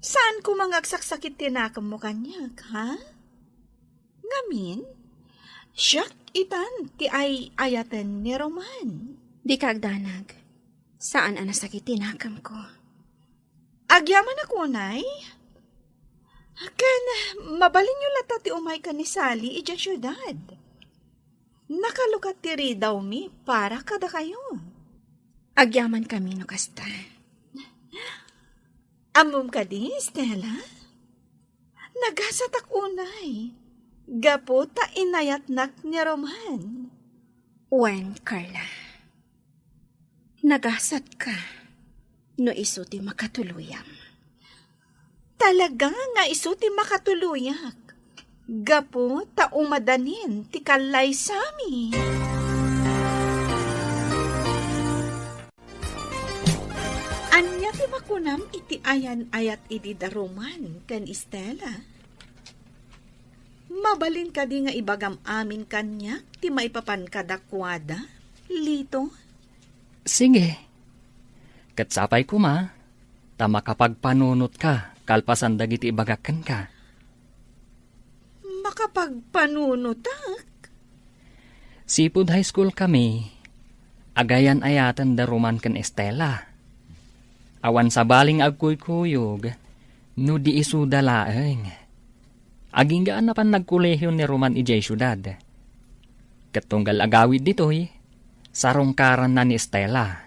Saan ko mga agsaksakit tinakam mo kanyak, ha? Ngamin, siyak itan ti ay ayatan ni Roman. Di kagdanag. Saan anasakit tinakam ko? Agyaman ako, nay. Kan, mabalin nyo lata ti umay ka ni Sally ija syudad. Nakalukat ti ridaw mi para kada kayo. Agyaman kami no kasta. Amom ka di, Stella? Nagasatak unay. Gapo ta inayatnak ni Roman. Wen, Carla. Nagasat ka. No isuti makatuluyam. Talaga nga isuti makatuluyak. Gapo ta umadanin ti kalay sami. Anya ti makunam iti ayan ayat iti daruman kan Estela. Mabalin ka di nga ibagam amin kanya ti maipapan kadakwada, Lito. Sige. Katsapay ko ma, ta makapagpanunot ka, kalpasan dagiti ibagakan ka. Makapagpanunutak? Sipud high school kami, agayan ayatan daruman ken Estela. Awan sa baling agkuykuyog, no di isu dalaeng. Aging gaan na pan nagkolehiyo ni Roman ijay syudad. Katunggal agawid ditoy, sarongkaran na ni Estela.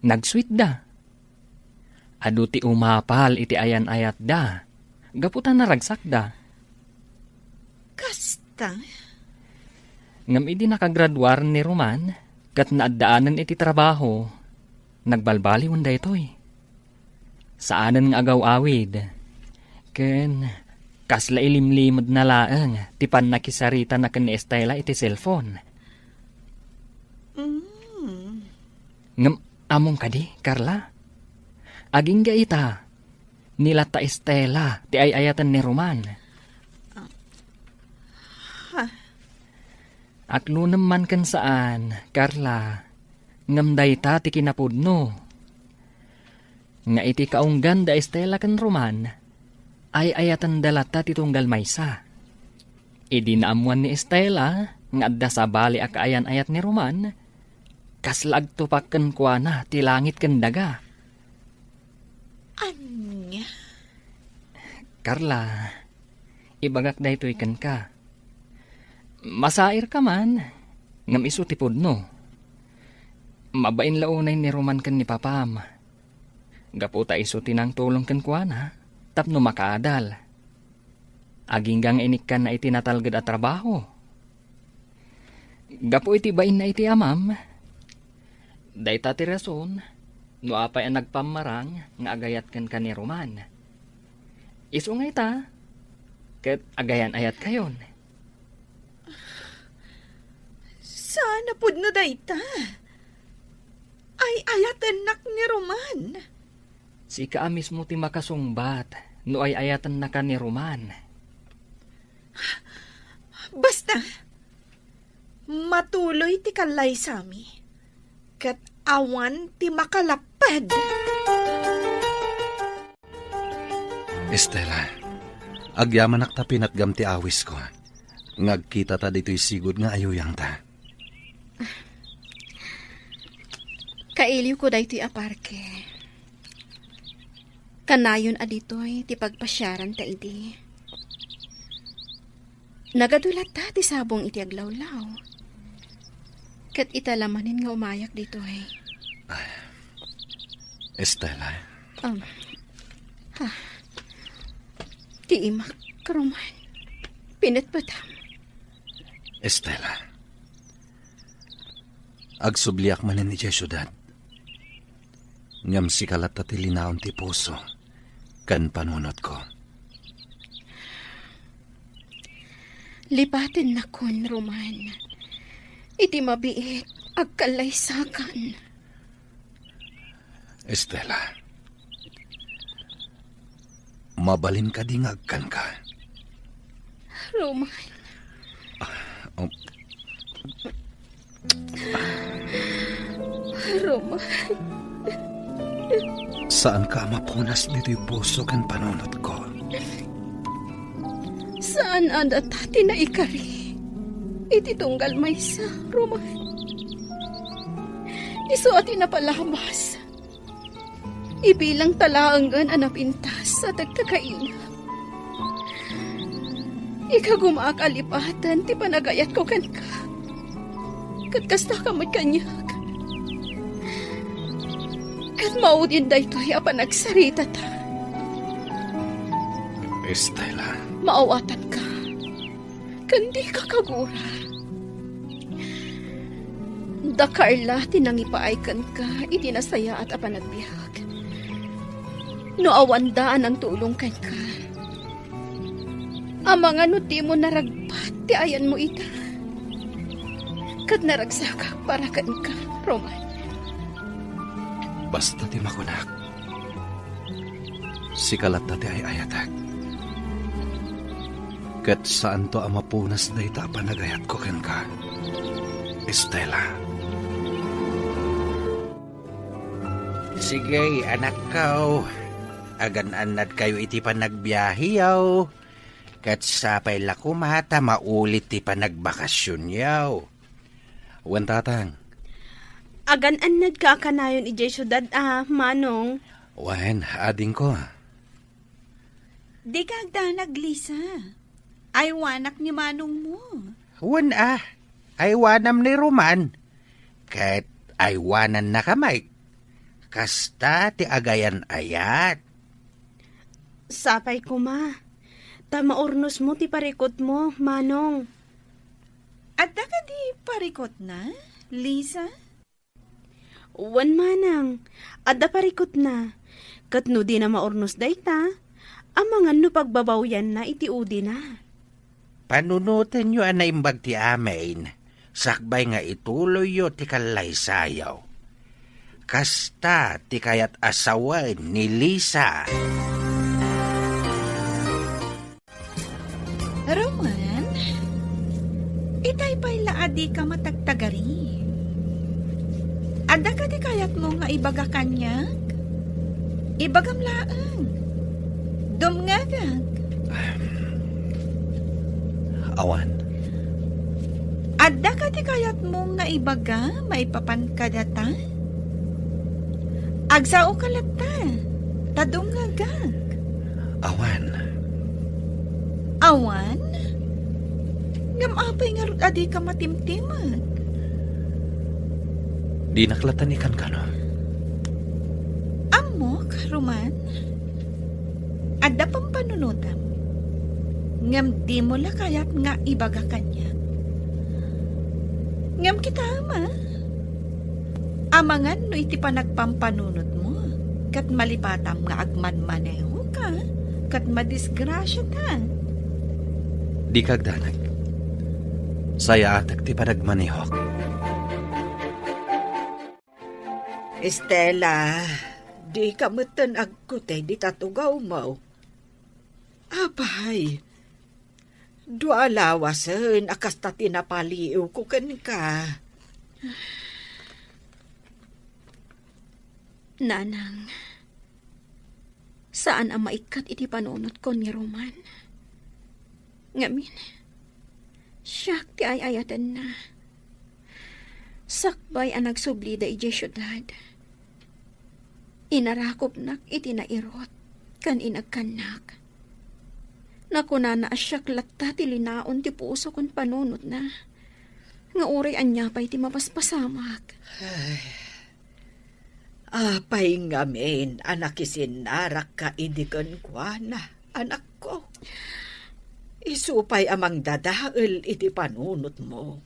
Nagsweet da. Adu ti umapal iti ayan-ayat da. Gaputan na ragsak da. Kasta? Ngam idi nakagraduar ni Roman, kat naadaanan iti trabaho, nagbalbaliwan da itoy. Saanan nga agaw-awid, ken kasla ilimlimod na laang, tipan nakisarita na ken ni Estela iti cellphone. Ngam among kadi, Carla? Aging ga ita, nila ta Estela, ti ayayatan ni Roman. Aklo naman kan saan, Carla, ngamday ta ti kinapudno. Nga iti kaunggan da Estela kan Roman, ay ayatan dalata ti tunggal maysa. Idi naamuan ni Estela, nga adda sa bali akaayan ayat ni Roman, kaslag tupakken kuana ti langit ken daga. Anya? Carla, ibagak da ito'y ken ka. Masair ka man, ngam isu ti pudno. Mabain launay ni Roman ken ni Papam. Gaputa isu tinang tulong ken kuana, tapno makaadal. Aginggang inikkan na iti natalgad at trabaho. Gapo iti bain na iti amam. Dayta ti rason, no apay ang nagpamarang nga agayat ken ka ni Roman. Isu nga ita, ket agayan ayat kayon. Sana pud no dayta. Ay ayatan nak ni Roman. Si ka mismo ti makasungbat, no ay ayatan na ka ni Roman. Basta, matuloy ti kalay sami. Kat awan ti makalapad. Estela, agyaman ak ta pinatgam ti awis ko. Ngagkita ta dito'y sigod nga ayuyang ta. Kailiw ko dahi ti aparke. Kanayon aditoy ti pagpasyaran ta idi. Nagadulat ta ti sabong iti aglawlaw. Kat italamanin nga umayak ditoy. Estela. Ti imak karuman. Pinatbatam. Estela. Agsubliak manin ni syudad. Ngam si kalat ti linaon ti puso. kan panunot ko. Lipatin na kon, Roman. Iti mabiit, agkalaysakan. Estela, mabalin ka di ngagkan ka. Roman. Roman. Saan ka mapunas dito'y puso kan panunot ko? Saan ang datati na ikari? Iti tunggal maysa, Roman. Iso ati na palabas. Ibilang talaangan anapintas sa tagkakaina. Ika gumakalipatan ti panagayat ko kan ka. Katkasta ka mo't kanyak. Kat maudin da ito'y apanagsarita ta. Estela. Maawatan ka. Kandi ka kagura. Da Carla, tinangipaaykan ka, itinasaya at apanagbiyak. No awandaan ang tulong kan ka. Ang mga nuti mo naragpat, ti ayan mo ita. Kat naragsaka para kan ka, Roman. Basta ti makunak. Sikalat na ti ay ayatak. Kat saan to ang mapunas na ita panagayat ko ken ka, Estela. Sige, anak ko. Agan-anad kayo iti panagbiyahiyaw. Kat sapay lakumata maulit ti panagbakasyon yaw. Wan tatang. Agan-anad ka kanayon ijay syudad, Manong. Wan, ading ko. Di ka agdanag, Lisa. Ay wanak ni Manong mo. Wan aywanam ni Roman. Kat aywanan na kamay. Kasta ti agayan ayat. Sapay ko, ma. Tamaurnos mo ti parikot mo, Manong. At ka di parikot na, Lisa? Wan, Manang. Adda parikot na. Katno di na maurnos dayta. Amangan no pagbabawyan na iti udi na. Panunutin nyo anay imbag ti amin. Sakbay nga ituloy yo ti kalaysayaw. Kasta ti kayat asawan ni Lisa. Roman, itay pa'y laadi ka matagtagari. Ada ka di kayat mo nga ibaga kanyak? Ibagam laang. Dumngagag. Awan. Ada ka di kayat mo nga ibaga maipapan ka data? Agsao ka lata. Tadumngagag. Awan. Awan? Ngamapay nga rin adi ka matimtimag. Di naklatan ikan ka, no? Amok, Roman? Ada pang panunutam. Ngam di mo la kayat nga ibaga kanya. Ngam kita ama. Amangan no iti panagpampanunot mo. Kat malipatam nga agman-maneho ka. Kat madisgrasya ta. Di kagdanag. Saya atak ti panagmanihok. Estela, di ka mutan agkutay di tatugaw mo. Abay, dua lawasan akas ta tinapaliw ko kan ka. Nanang, saan ang maikat iti panunot ko ni Roman? Ngamin, siyak ti ay-ayatan na. Sakbay ang nagsublida iti syudad. Inarakop nak iti nairot, kan inagkanak. Nakuna na asyak latta ti linaon ti puso kon panunot na. Nga uri anya pa iti mapaspasamak. Apay ngamin, anak isinarak ka idikan kwa na, anak ko. Isupay amang dadael iti panunot mo.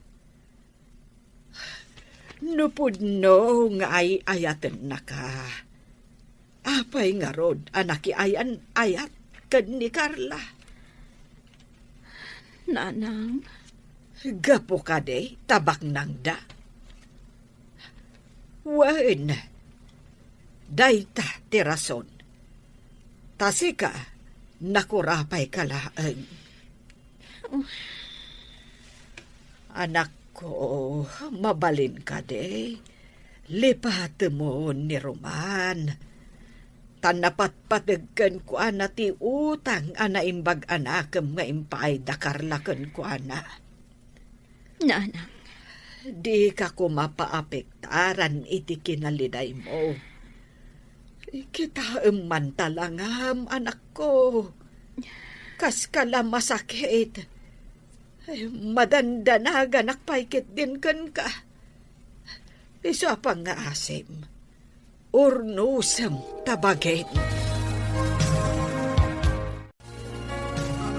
Nupudno nga ay ayaten na ka. Apay nga rod, anak ayan ayat kan ni Carla. Nanang, Gapo ka de, tabak nang da. Wen, dayta tirason. Tasika, nakurapay kalaan. Anak ko, mabalin ka de. Lipat mo ni Roman. Tanapat-patagkan ko ana ti utang ana imbag anakam nga impay da Carla kan ko ana. nanang, Di ka ko mapaapektaran iti kinaliday mo. Kita man talangam, anak ko. Kas kala masakit. Madandanagan nakpaikit din kan ka. Isa pa nga asim. Urnusam tabagin.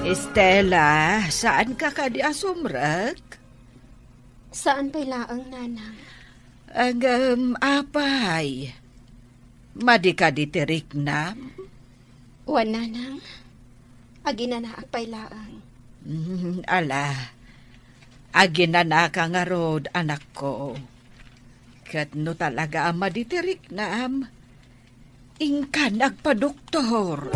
Estela, saan ka di asumrag? saan pa'y laang nanang? Ang apay. Madi ka ditirik na? Wan nanang, aginanaak pa'y laang. Ala, aginana ka nga rod, anak ko. Kat no talaga ang maditirik na ingka nagpa-doktor.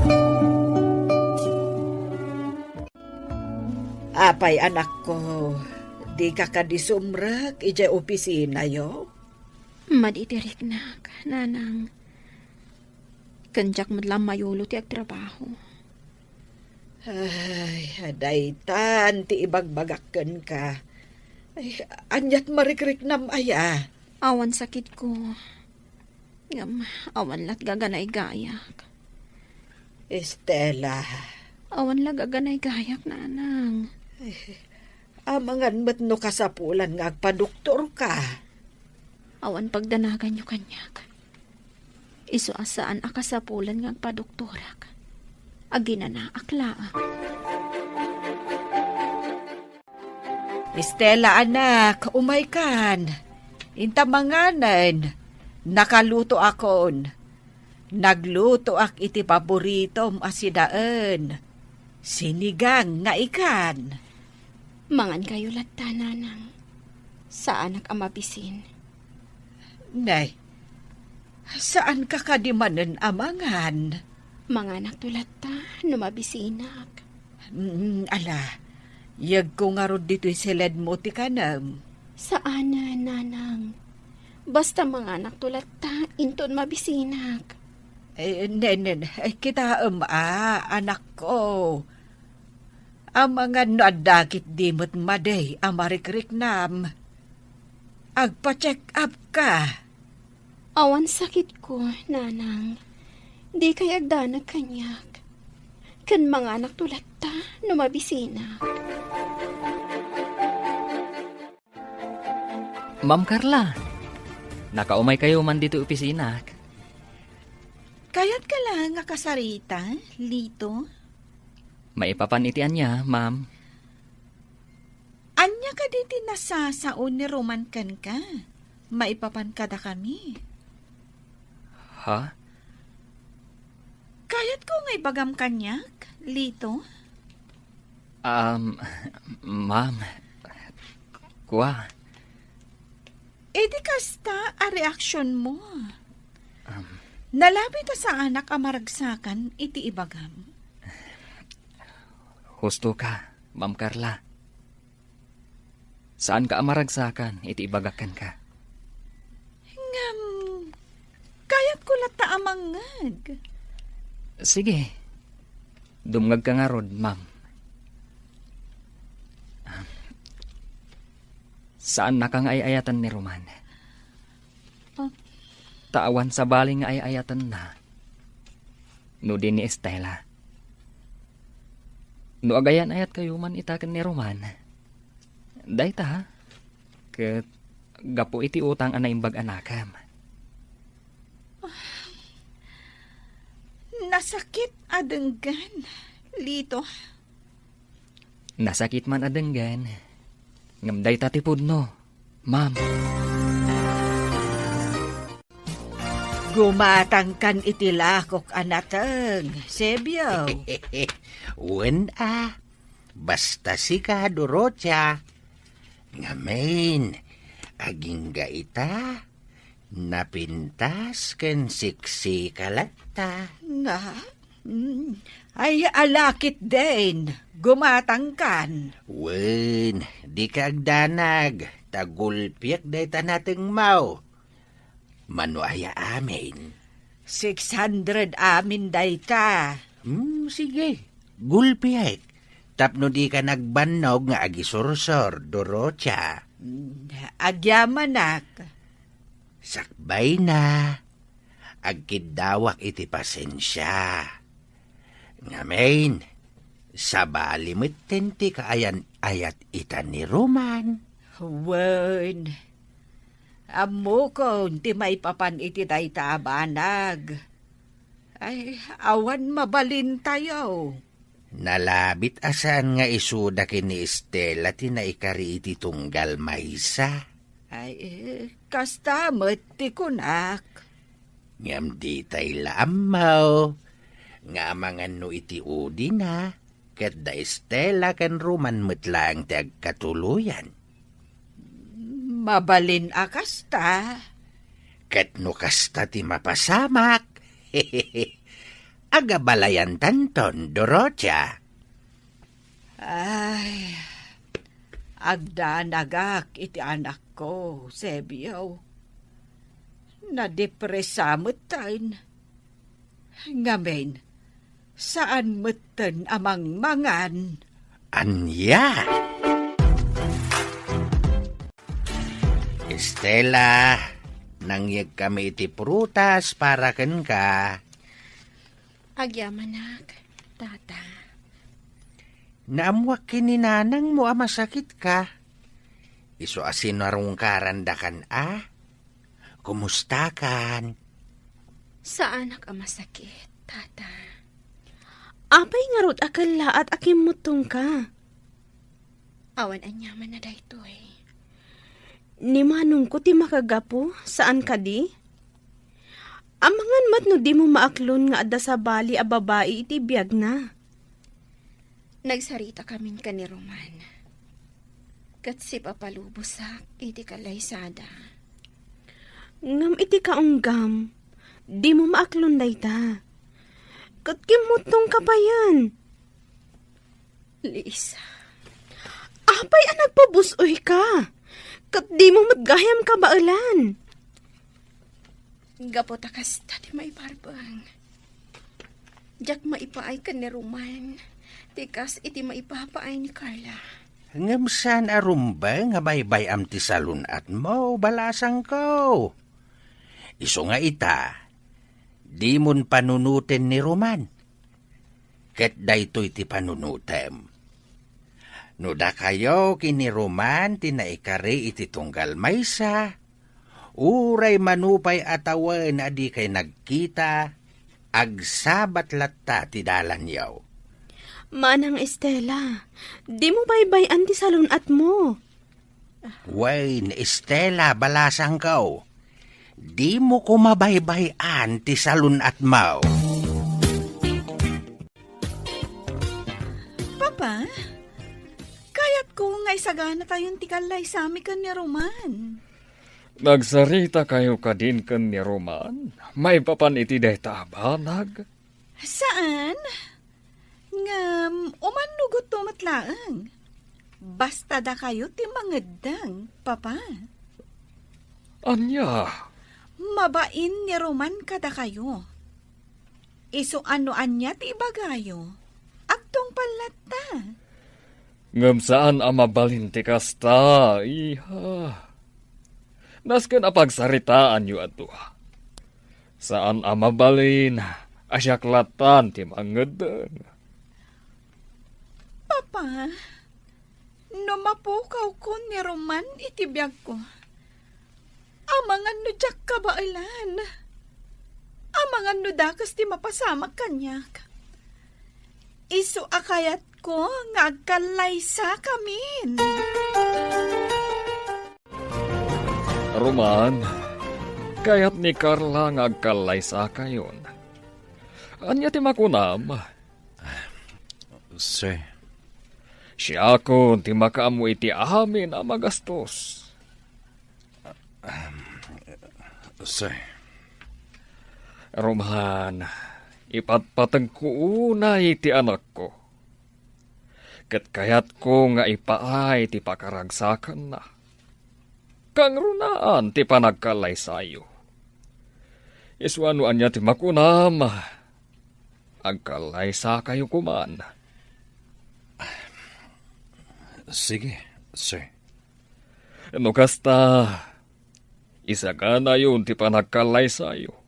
Apay, anak ko, di ka kadisumrag, ijay opisina yo? Maditirik na, nanang. Kanjak madlang mayulo ti agtrabaho. Ay, daytan, ti ibagbagakan ka. Ay, anyat marikrik nam aya. Awan sakit ko. Ngam, awan lat gaganay gayak. Estela, Awan lat gaganay gayak, nanang. amangan met no kasapulan nga agpa-doktor ka. Awan pagdanagan nyo kanyak. Isu asaan akasapulan nga agpa-doktorak. Aginana aklaan. Estela, anak, umay kan. Intamanganan, nakaluto akon. Nagluto ak iti paboritom asidaan. Sinigang nga ikan. Mangan kayo latta, nanang. Sa anak amabisin. Nay, saan ka kadimanan amangan? Mga anak tulatta, numabisinak. Ala, yag ko nga rod dito'y silid mo ti kanam. Saan na, nanang? Basta mga anak tulatta, inton mabisinak. Nenen, kita anak ko. Ang mga nadakit dimot maday, amarikrik nam. Agpa-check up ka. Awan sakit ko, nanang. Di kay agdanag kanyak. Kan mga anak tulatta, numabisinak. Ma'am Carla, nakaumay kayo man dito opisina. Kayat ka lang nga kasarita, Lito. Maipapanitian niya, ma'am. Anya ka diti nasasaon ni Roman kan ka. Maipapan kada kami. Ha? Kayat ko nga ibagam kanyak, Lito. Ma'am. Kuha. Di kasta a reaksyon mo. Nalabi ta sa anak amaragsakan iti ibagam. Husto ka, Ma'am Carla. Saan ka amaragsakan, iti ibagakan ka? Ngam, kayat ko lata amangag. Sige. Dumngag ka nga rod, ma'am. Saan na kang ayayatan ni Roman? Tawan sa baling nga ayayatan na. No din ni Estela. No agayan ayat kayo man itakan ni Roman. Dayta ha? Ket gapo iti utang ana imbag anakam. Nasakit adenggan, Lito. Nasakit man adenggan. Ngam dayta tipud no, ma'am. Gumatang kan itilakok anateng, Sebyaw. Wen basta si ka, Dorocha. Ngamen, aging gaita, napintas ken siksi kalata. Na, ay alakit din, gumatang kan. Wen, di ka agdanag, tagulpiak dayta nating mau. Manuaya amin. 600 amin dayta. Sige, gulpiak. Tapno di ka nagbanog nga agisursor, Dorocha. Agyamanak. Sakbay na. Agkidawak iti pasensya. Ngamen, sa balimit ti kaayan ayat ita ni Roman. Wen, amo ko ti maipapan iti dayta abanag. Ay, awan mabalin tayo. Nalabit asan nga isuda kini Estela tinaikari iti tunggal maysa. Ay, kastamot ti kunak. Ngam di tay lamaw. Nga amangan no iti udi na. Ket da Estela kan Roman metlang ti agkatuluyan. Mabalin akasta. Ket no kasta ti mapasamak. Hehehe. Agabalayan tanton, Dorocha. Ay, agdanagak iti anak ko, Sebyaw. Nadepresamot tayo. Ngamen, saan meten amang mangan? Anya? Estela, nangyag kami iti prutas para ken ka. Agyamanak, tata. Naamwak kininanang mo masakit ka. Iso asin narong karandakan Kumusta kan? Sa anak ang masakit, tata. Apay nga rod akala at akimutong ka. Awan anyaman na daytoy. Ni manong ko ti makagapo, saan ka di? Amangan mat no di mo maaklon nga adda sa bali a babae iti biyag na. Nagsarita kamin ka ni Roman. Kat si papalubusak iti kalaysada. Ngam iti kaunggam, di mo maaklon dayta. Kat kimutong ka pa yan. Lisa. Apay ang nagpabusoy ka. Kat di mo matgaham ka baalan. Gapo takas tati may barbang. Jak maipaay ka ni Roman. Tikas iti maipapaay ni Carla. Ngam saan arumba nga baybay am ti salunat mo, balasang ko. Iso nga ita, di mon panunutin ni Roman. Ket daytoy ti panunutem. No da kayo kini Roman tinaikari iti tunggal maysa. Uray manupay atawan adi kay nagkita, agsabat latta ti dalan yaw. Manang Estela, di mo baybayan ti salunat mo. Wain, Estela, balasang kaw. Di mo ko mabaybayan ti salunat mo. Papa, kayat ko nga isagana tayong tikalay sa amin ka ni Roman. Nagsarita kayo ka din kan ni Roman? May papan iti dayta abanag? Saan? Umanugot tumatlaang. Basta da kayo ti mangedang, Papa. Anya? Mabain ni Roman kada kayo. Iso ano-anya ti ibagayo. Agtong palata. Ngam saan ang mabalinti kasta, iha? Nasken apagsaritaan yu ato. Saan ang mabalin, asyaklatan ti mangedeng. Papa, no mapukaw ko ni Roman itibiyag ko. Amangan no jak kabailan. Amangan no dakas ti mapasamak kanyak. Isu akayat ko nga agkalaysa kamin. Roman, Kaya't ni Carla nga agkalay sa kayon. Anya ti makunam. Sir, Siya ko ti makaamu iti amin a magastos. sir, Roman, ipatpatag ko una iti anak ko. Kat kayat ko nga ipaay ti pakaragsakan na. Kang runaan ti panagkalay sayo. Iswano anya ti makunam. Agkalay sa kayo kuman. sige, sir. No kasta, isa ka na yun ti panagkalay sayo.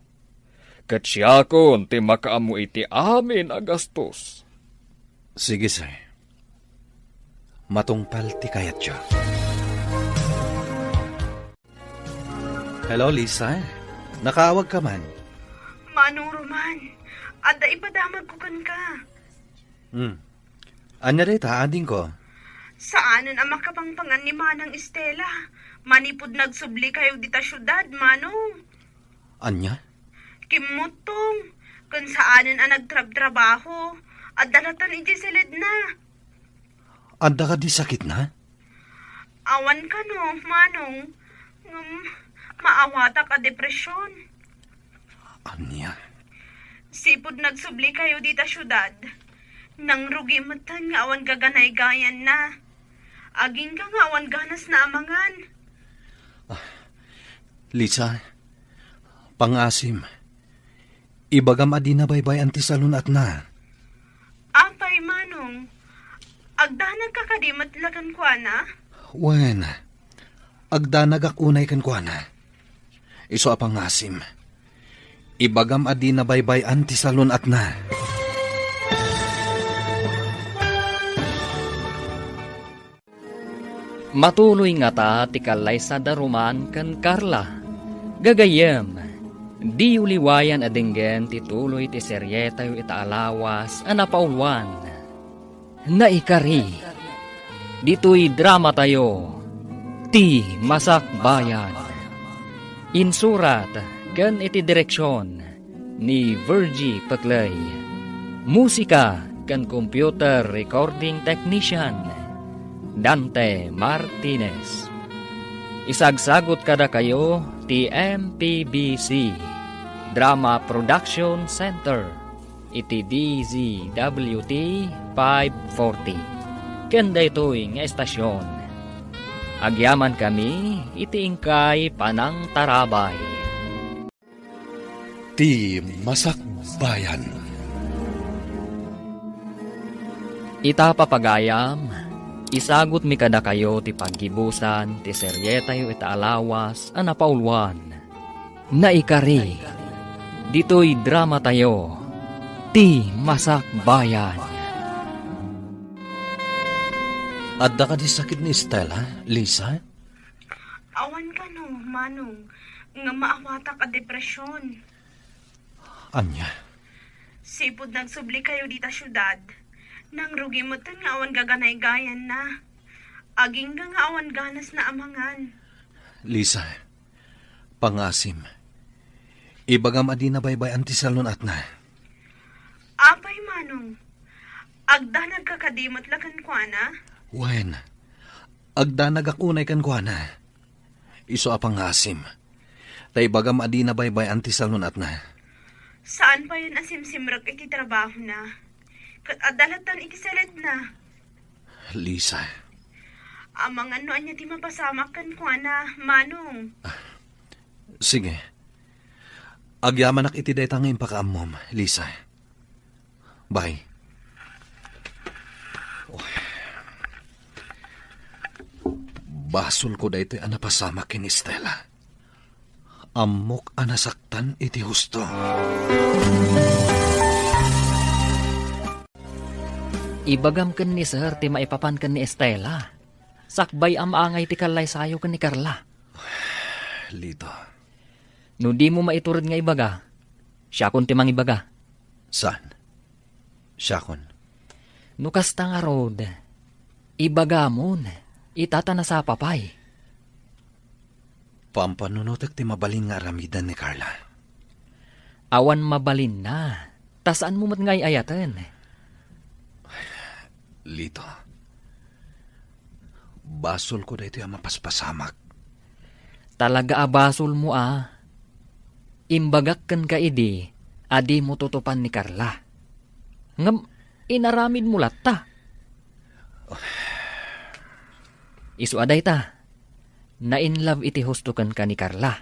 Kat siya ko ti makaamu iti amin agastos. Sige, sir. Matungpal ti kayat siya. Hello, Lisa. Nakaawag ka man. Manong Roman, ada ipadamag ko kan ka. Anya rita, ading ko. Saanan ang makapangpangan ni Manang Estela? Manipod nagsubli kayo dita syudad, Manong. Anya? Kimutong, kung saanan ang nagtrabaho, at dalatan ijisilid na. Anda ka di sakit na? Awan ka no, Manong. Maawata ka depresyon. Anya? Sipod nagsubli kayo dita syudad. Nang rugi matan nga awan gaganay gayan na. Aging ka nga awan ganas na amangan. Lisa, pangasim. Ibagam adi na baybay anti salun at na. Apay, Manong. Agdanag ka kadimat lagan kwa na? Wen, agdanag akunay kan kwa na. Iso apangasim. Ibagam adi na baybay anti salun at na. Matuloy nga ta ti kalay sa daruman kan Carla. Gagayem, di uliwayan adenggen ti tuloy ti seryeta yu itaalawas anapaulwan. Naikari, dito'y drama tayo, ti Masakbayan. Insurat kan iti direksyon ni Virgie Paclay. Musika kan computer recording technician Dante Martinez. Isagsagot kada kayo ti MPBC Drama Production Center iti DZWT 540. Kenda ito'y nga estasyon. Agyaman kami iti ingkay Panang Tarabay. Ti Masakbayan. Ita papagayam, isagot mi kada kayo ti paggibusan, ti seryeta yu itaalawas, anapaulwan. Naikari, dito'y drama tayo, ti Masakbayan. Adda ka di sakit ni Estela, Lisa? Awan ka no, Manong. Nga maawata ka depresyon. Anya? Sipod nagsubli kayo dita syudad. Nang rugi mo tan nga awan gaganay gayan na. Aging nga awan ganas na amangan. Lisa, pangasim. Ibagam adi na baybay anti salun at na. Apay, Manong. Agdanag ka kadimot lakan kwa na? Wen, agdanag akunay kan kwa na. Iso apangasim. Tay bagam adi na baybay anti salun at na. Saan pa yun asimsimrag iti trabaho na? Kat adalatan ikisalad na. Lisa. Amang ano anya ti mapasamak kan kwa na, Manong. Sige. Agyaman ak iti daytang impakaamom, Lisa. Bye. Basol ko daytoy anapasama kin Estela. Amok anasaktan iti husto. Ibagam ken ni Sir ti maipapan ken ni Estela. Sakbay amaangay ti kalay sayo ken ni Carla. Lito. No di mo maiturod nga ibaga, siya kon ti mangibaga. Saan? Siya kon. No kasta nga rod, ibagamon, itata na sa papay. Pampanunutak ti mabalin nga aramidan ni Carla. Awan mabalin na. Tasaan mo mat ngay ayatan? Lito, basol ko da ito yung mapaspasamak. Talaga abasol mo Imbagak kan ka idi, adi mo tutupan ni Carla. Ngam, inaramid mo lata. Isu aday ta, na in love iti hustukan ka ni Carla.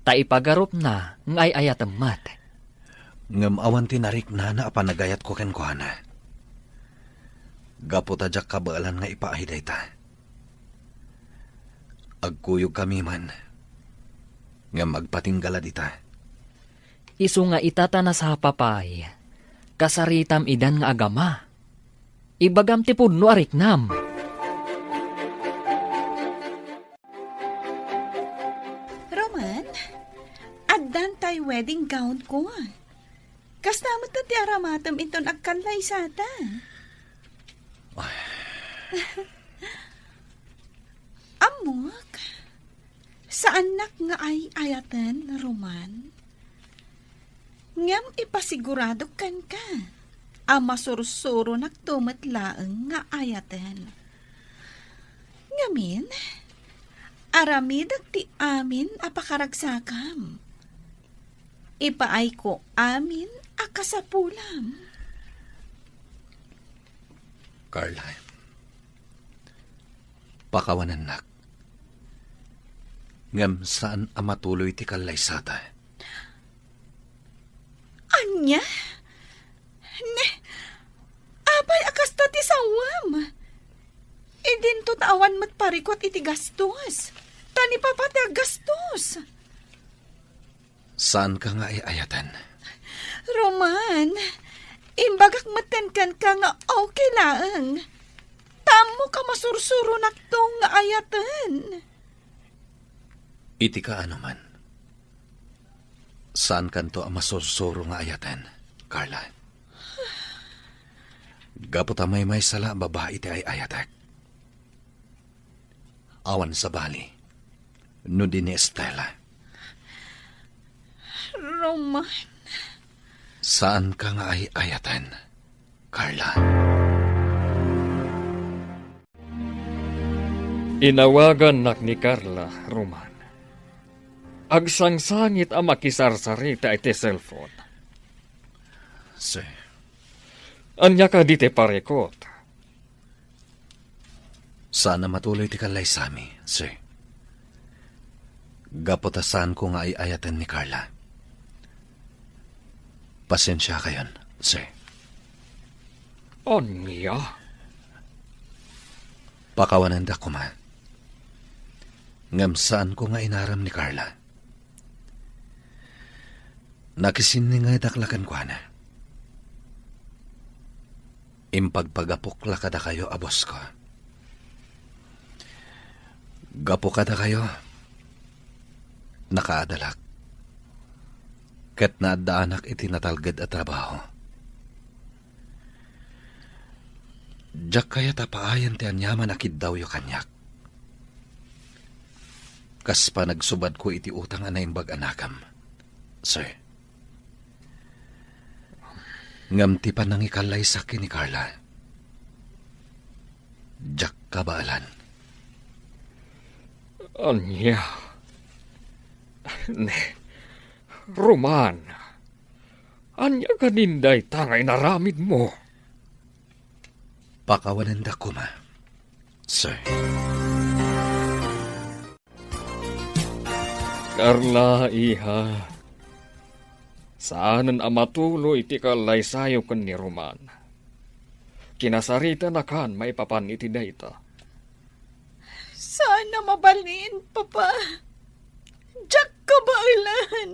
Ta ipagarup na ngay ayatam mat. Ngam awan tinarik na apanagayat ko ken kuhana. Gapo tadyak kabaalan nga ipaahiday ta. Agkuyog kami man, nga magpatinggala dita. Isu nga itatana sa papay, kasaritam idan nga agama. Ibagam ti pudno ariknam. Roman, agdan tay wedding gown ko. Kastamot na ti aramatam iton agkanlay sata. Amok, saan nak nga ay ayatan, Roman? Ngam ipasigurado kan ka. Ama sursuro nagtumatlaang nga ayatan. Ngamin, aramidag ti amin apakaragsakam. Ipaay ko amin akasapulam. Carla, pakawanan nak. Ngam saan amatuloy ti kalaysata? Anya? Ne, abay akasta ti sawam. Idin to tawan matparikot iti gastos. Tani papati gastos. Saan ka nga ayatan? Roman, imbagak matenkan ka nga okay lang. Tamo ka masursuro naktong nga ayatan. Iti ka ano man. Saan kanto ang masursuro nga ayatan, Carla? Gapot amay may sala babae iti ay ayatak. Awan sa bali, no din ni Estela. Roman. Saan ka nga ay ayatan, Carla? Inawagan nak ni Carla, Roman. Agsangsangit ang makisarsarita iti cellphone. Sir. Anya ka dite parekot. Sana matuloy ti kalay sami, sir. Gapotasan ko nga ay ayatan ni Carla. Pasensya kayon, sir. Anya? Pakawanan da ko ma. Ngam saan ko nga inaram ni Carla. Nakisin ni nga daklakan ko na. Impagpagapok lakada kayo abos ko. Gapo kada kayo. Nakaadalak. Ket naadaanak itinatalgad at trabaho. Diyak kaya tapaayan ti anyaman akid daw yo kanyak. Kas pa nagsubad ko iti utang anay imbag anakam. Sir. Ngam ti pa nang ikalay sakin ni Carla. Diyak kabaalan. Anya? Roman, anya kaninday tangay naramid mo? Pakawanan da ko ma, sir. Carla, iha. Saanan amatulo iti kalaysayo kan ni Roman. Kinasarita na kan maipapan iti dayta. Sana mabalin, Papa. Diyak kabailan.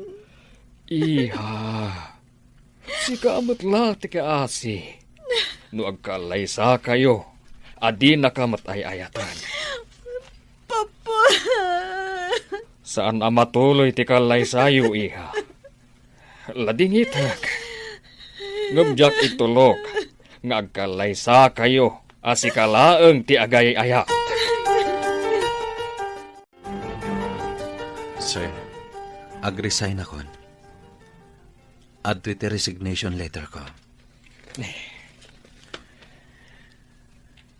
Iha. Sikamot lang ti kaasi. No agkalaysa kayo, adi nakamat ay ayatan. Papa. Saan amatuloy ti kalaysayo, iha? Ladingitak. Ngumjak itulok. Nga agkalaysa kayo, asikalaeng ti agay ayat. Sir, ag-resign ako. Add to iti resignation letter ko.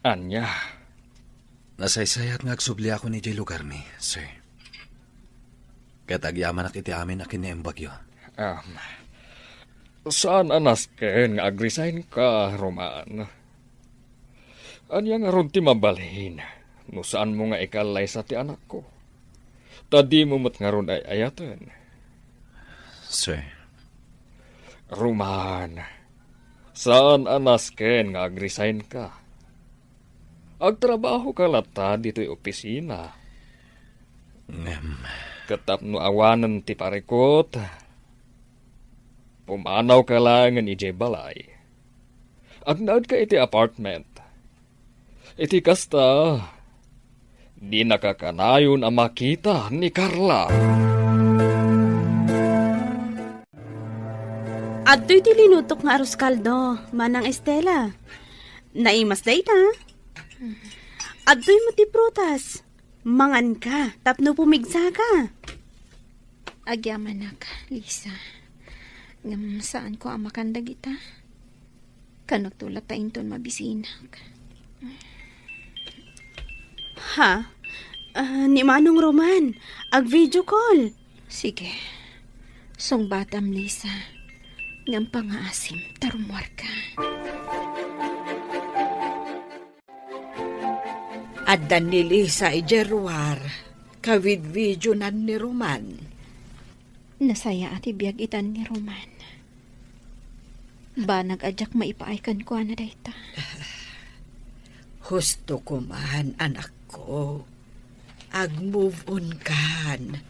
Anya, Nasaysayat nga agsubli ako ni Jay lugar mi, sir. Kat agyaman ak iti amin akin na bagyo. saan anas ken nga ag-resign ka, Roman? Anya nga ron ti mabalhin, no saan mo nga ikalay sa ti anak ko? Tadi mo mat nga ron ay ayatan. Sir, Roman, saan anas ken nga ag-resign ka? Agtrabaho ka lata dito'y opisina. Katap no awanan ti parikot. Pumanaw ka lang ng ijay balay. Agnaad ka iti apartment. Iti kasta, di nakakanayon ang makita ni Carla. Adto'y ti linutok nga arroz kaldo, manang Estela. Naimas day ta. Adto'y mo ti prutas. Mangan ka, tapno pumigsa ka. Agyaman ka, Lisa. Ngam saan ko ang makandag ita? Kanok tulat tayo ton mabisinak. Ha? Ni Manong Roman, ag-video call. Sige. Song batam, Lisa. Ngam pangaasim, tarumwar ka. Addan ni Lisa ijerwar, kawid video nan ni Roman. Nasaya ati biyag itan ni Roman. Ba nag-adyak maipaaykan ko na dayta. Husto ko man, anak ko. Ag-move on kan.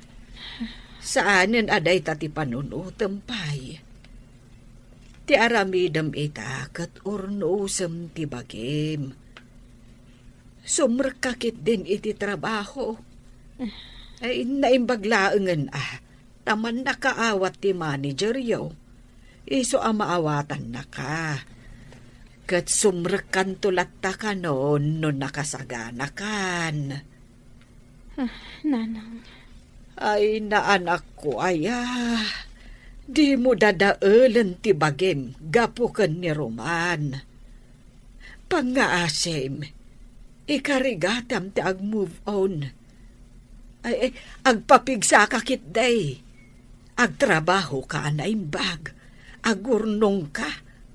Saanin aday tati panunutempay. Ti aramidam ita kat urnosem ti bagim. Sumrekakit din iti trabaho. Ay naimbaglaengan taman nakaawat ti manager yo. Iso ang maawatan na ka. Kat sumrekan tulat ta ka noon nakasagana kan. Nanang. Ay naanak ko di mo dadaelan ti bagim gapukan ni Roman. Pangaasim, ikarigatam ti ag-move on. Ay, agpapigsa ka kit day. Agtrabaho ka na imbag. Agurnong ka.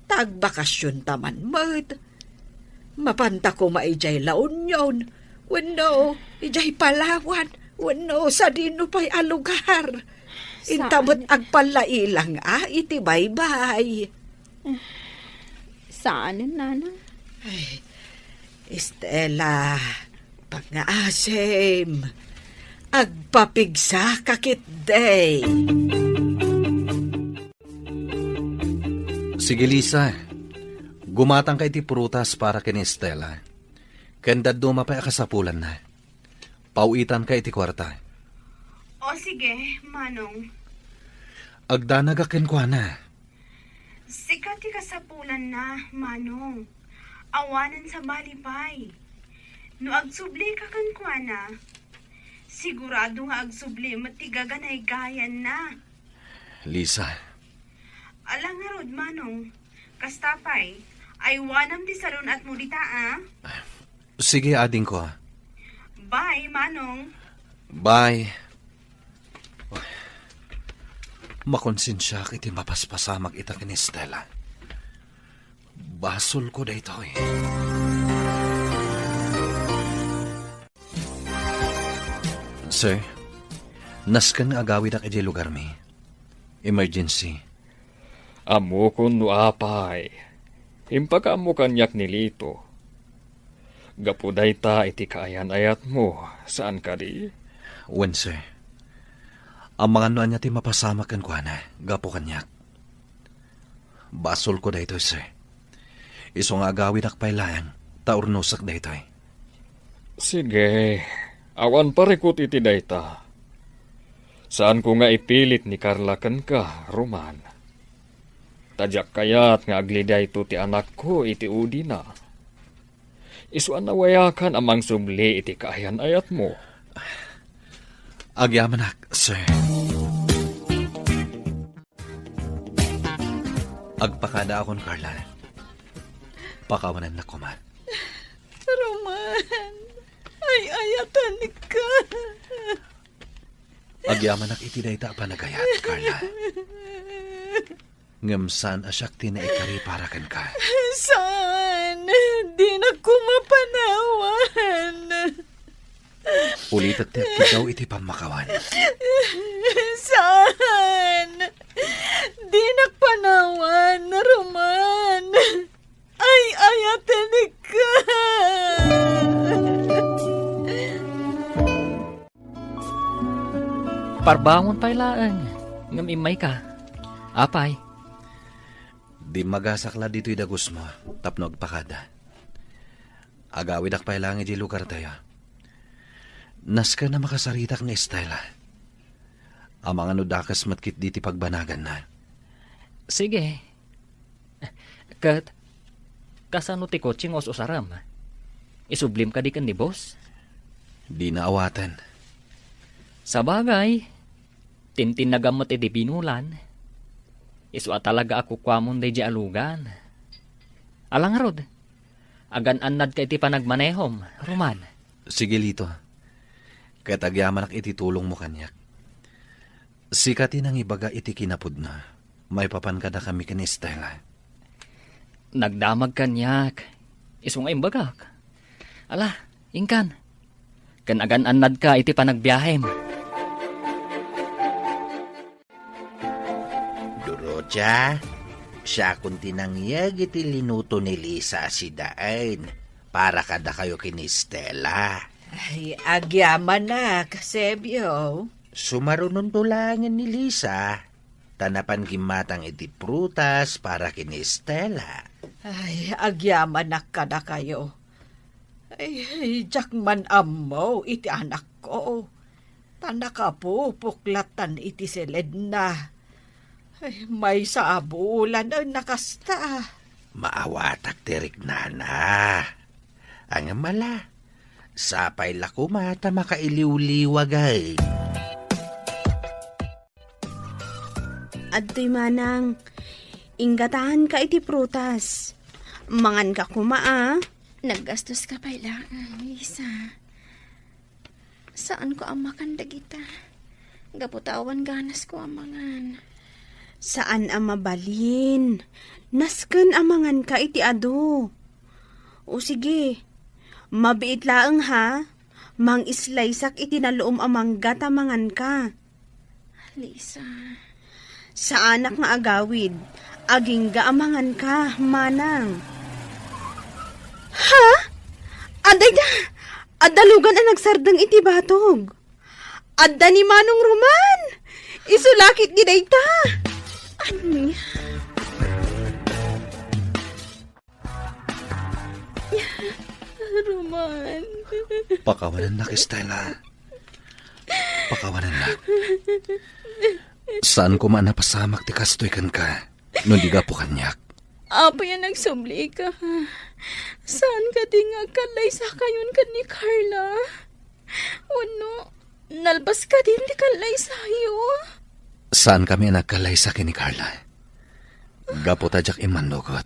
Tagbakasyon taman mat. Mapanta ko maijay laon yon. Wano, ijay Palawan. Wano, sa dino pa'y alugar. Intabot agpalailang iti bye-bye. Saan, Nanang? Ay, Estela, pangaasim, agpapigsa kakit day. sige Lisa, gumatang ka iti prutas para kini Estela. Kandad dumapay akasapulan na. Pauitan ka iti kwarta. O sige, Manong. Agdanagakin ko na. Sikat ti kasapulan na, Manong. Awanan sa balipay. No agsubli ka kan kuana, sigurado nga agsubli matigaganay gayan na. Lisa. Alang nga rod, Manong. Kastapay, ay wanam ti salon at murita, Sige, ading ko. Bye, Manong. Bye. Makonsensya kiti mapaspasamag ita kini Stella. Basol ko dayto Sir, naskan nga agawid ak iti lugar mi. Emergency. Amo kun no apay. Himpaka mo kanyak nilito. Gapuday ta iti kaayan ayat mo. Saan ka di? Wen, sir. Ang mga noan niya ti mapasamakan ko na. Gapo kanyak. Basol ko dayto, sir. Iso nga agawid ak pailayang. Taurnosak dayto. Sige. Awan parikot iti dayta. Saan ko nga ipilit ni Carla kan ka, Roman? Tadyak kayat nga agliday ito ti anak ko iti udi na. Isuan nawayakan amang subli iti kaayan ayat mo. Agyamanak, sir. Agpakada akon, Carla. Pakawanan na ko man. Roman, ay ayatan ka. Agyamanak iti dayta panagayat, Carla. Ngamsan asyak tinaikari para kan ka. Saan? Di na ko mapanawan. Ulit at ikaw iti pamakawan. Saan? Di nakpanawan, Roman. Ay ayatan ka. Parbangon pa'y laang. Ngam imay ka. Apay. Di magasakla dito'y dagos mo, tapno agpakada. Agawid ak pa'y lang iti lugar tayo. Nas ka na makasaritak na estela. Amang ano dakas matkit diti pagbanagan na. Sige. Kat, kasano ti coaching os usaram? Isublim ka di kan ni boss? Di na awatan. Sa bagay, tintin na gamot iti binulan. Iswa talaga ako kwamon day di alugan. Alang rod, agan-anad ka iti panagmanehom, Roman. Sige, Lito. Katagyaman ak iti tulong mo kanyak. Sikatin ang ibaga iti kinapud na. May papan kada kami kan Estela. Nagdamag kanyak. Isungay bagak. Ala, ingkan. Kan agan-anad ka iti panagbiyahem. Doroja, siya kung tinangyag iti linuto ni Lisa si Daan para kada kayo kini Stella. Ay, agyaman na, kasebyo. Sumarunon tulangan ni Lisa. Tanapan gimatang iti prutas para kini Stella. Ay, agyaman na kada kayo. Ay, jakman amaw, iti anak ko. Tanaka po, puklatan iti silid na. Ay, may saabulan ang nakasta. Maawatak tirik nana. Ang mala, sapay lakumata makailiw-liwagay. Adto'y manang, inggatahan ka iti prutas. Mangan ka kumaa. Naggastos ka pa lang, Lisa. Saan ko ang makandag ita? Gaputawan ganas ko ang mangan. Saan ang mabalin? Nasken amangan ka iti ado. O sige, mabiit laeng ha. Mang islaysak iti naluom amang gatamangan ka. Lisa. Sa anak nga agawid, aging gaamangan ka, manang. Ha? Aday da! Adalugan ang nagsardang iti batog. Adda ni Manong Roman! Isulakit di dayta! Anya? Roman. Pakawanan na, Stella. Pakawanan na. Saan ko man napasamak ti kastoy kan ka? No di ka po kanyak. Apa yan nagsumli ka? Saan ka di nga kalay sa kayon ka ni Carla? Wano, nalbas ka din di kalay sa'yo? Saan kami nagkalay sa ni Carla? Gapo tadyak imandugot.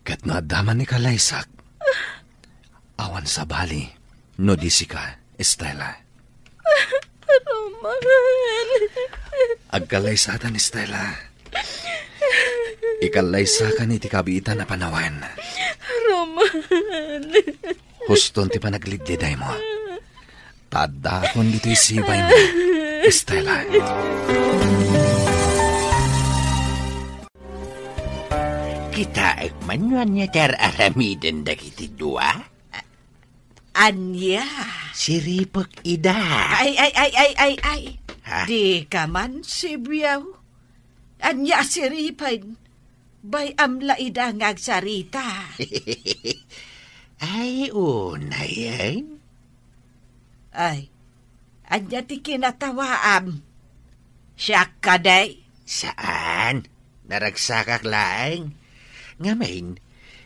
Kat naadaman ni kalaysak. Awan sa bali, no di si ka, Estela. Roman. Agkalaysatan, Estela. Ikalaysakan iti kabiitan na panawan. Roman. Huston ti panaglidliday mo. Tadakon dito'y sibay mo, Estela. Kita ekman niya tar aramiden dagiti dua. Anya? Siripok ida. Ay. Ha? Di ka man, Sibiyaw. Anya siripin. Bay amla ida ngagsarita. Ay, una yan. Ay, anya ti kinatawaam. Siya ka day. Saan? Naragsakak laeng. Ngamin,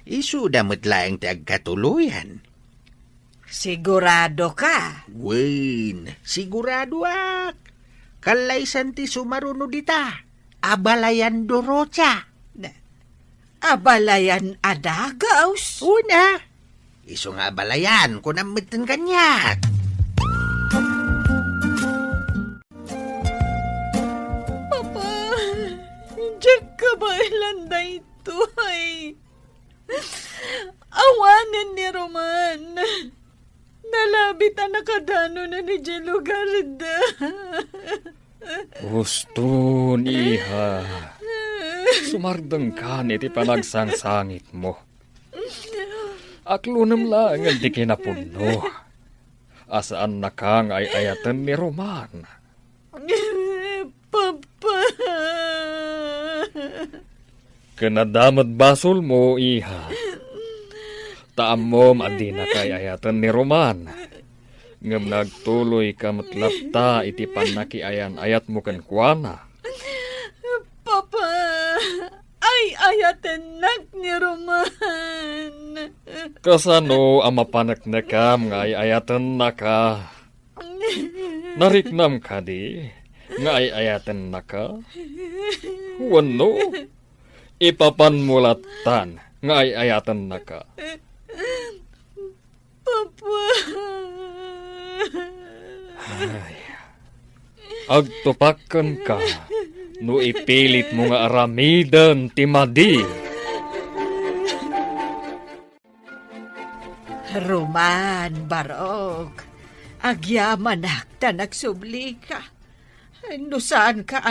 isuda mo't laeng ti agkatuluyan. Sigurado ka? Wen, sigurado ak. Kalaysan ti sumaruno dita. Abalayan Dorocha. Abalayan adagaws? Una. Iso nga abalayan kung namitin kanyak. Papa, diyan ka ba ilanda ito ay? Awanan ni Roman. Nalabit ang nakadano na ni Jelugarda. Gusto niha. Sumardeng ka iti panagsangsangit mo. Aklunam lang ang di kinapuno. Asaan na kang ay ayatan ni Roman? Papa. Kanadamad basol mo, iha. Taamom adi na kay ayatan ni Roman. Ngam nagtuloy ka matlapta iti panakiayan ayat mo kan kuana. Papa, ay ayatan nak ni Roman. Kasano ang mapanak na kam nga ay ayatan na ka? Nariknam ka di nga ay ayatan na ka? Wano? Ipapanmulatan nga ay ayatan na ka. Papa. Ay, agtupakan ka no ipilit mo nga aramidan ti madi. Roman, Barog. Agyaman akta nagsubli ka. No saan ka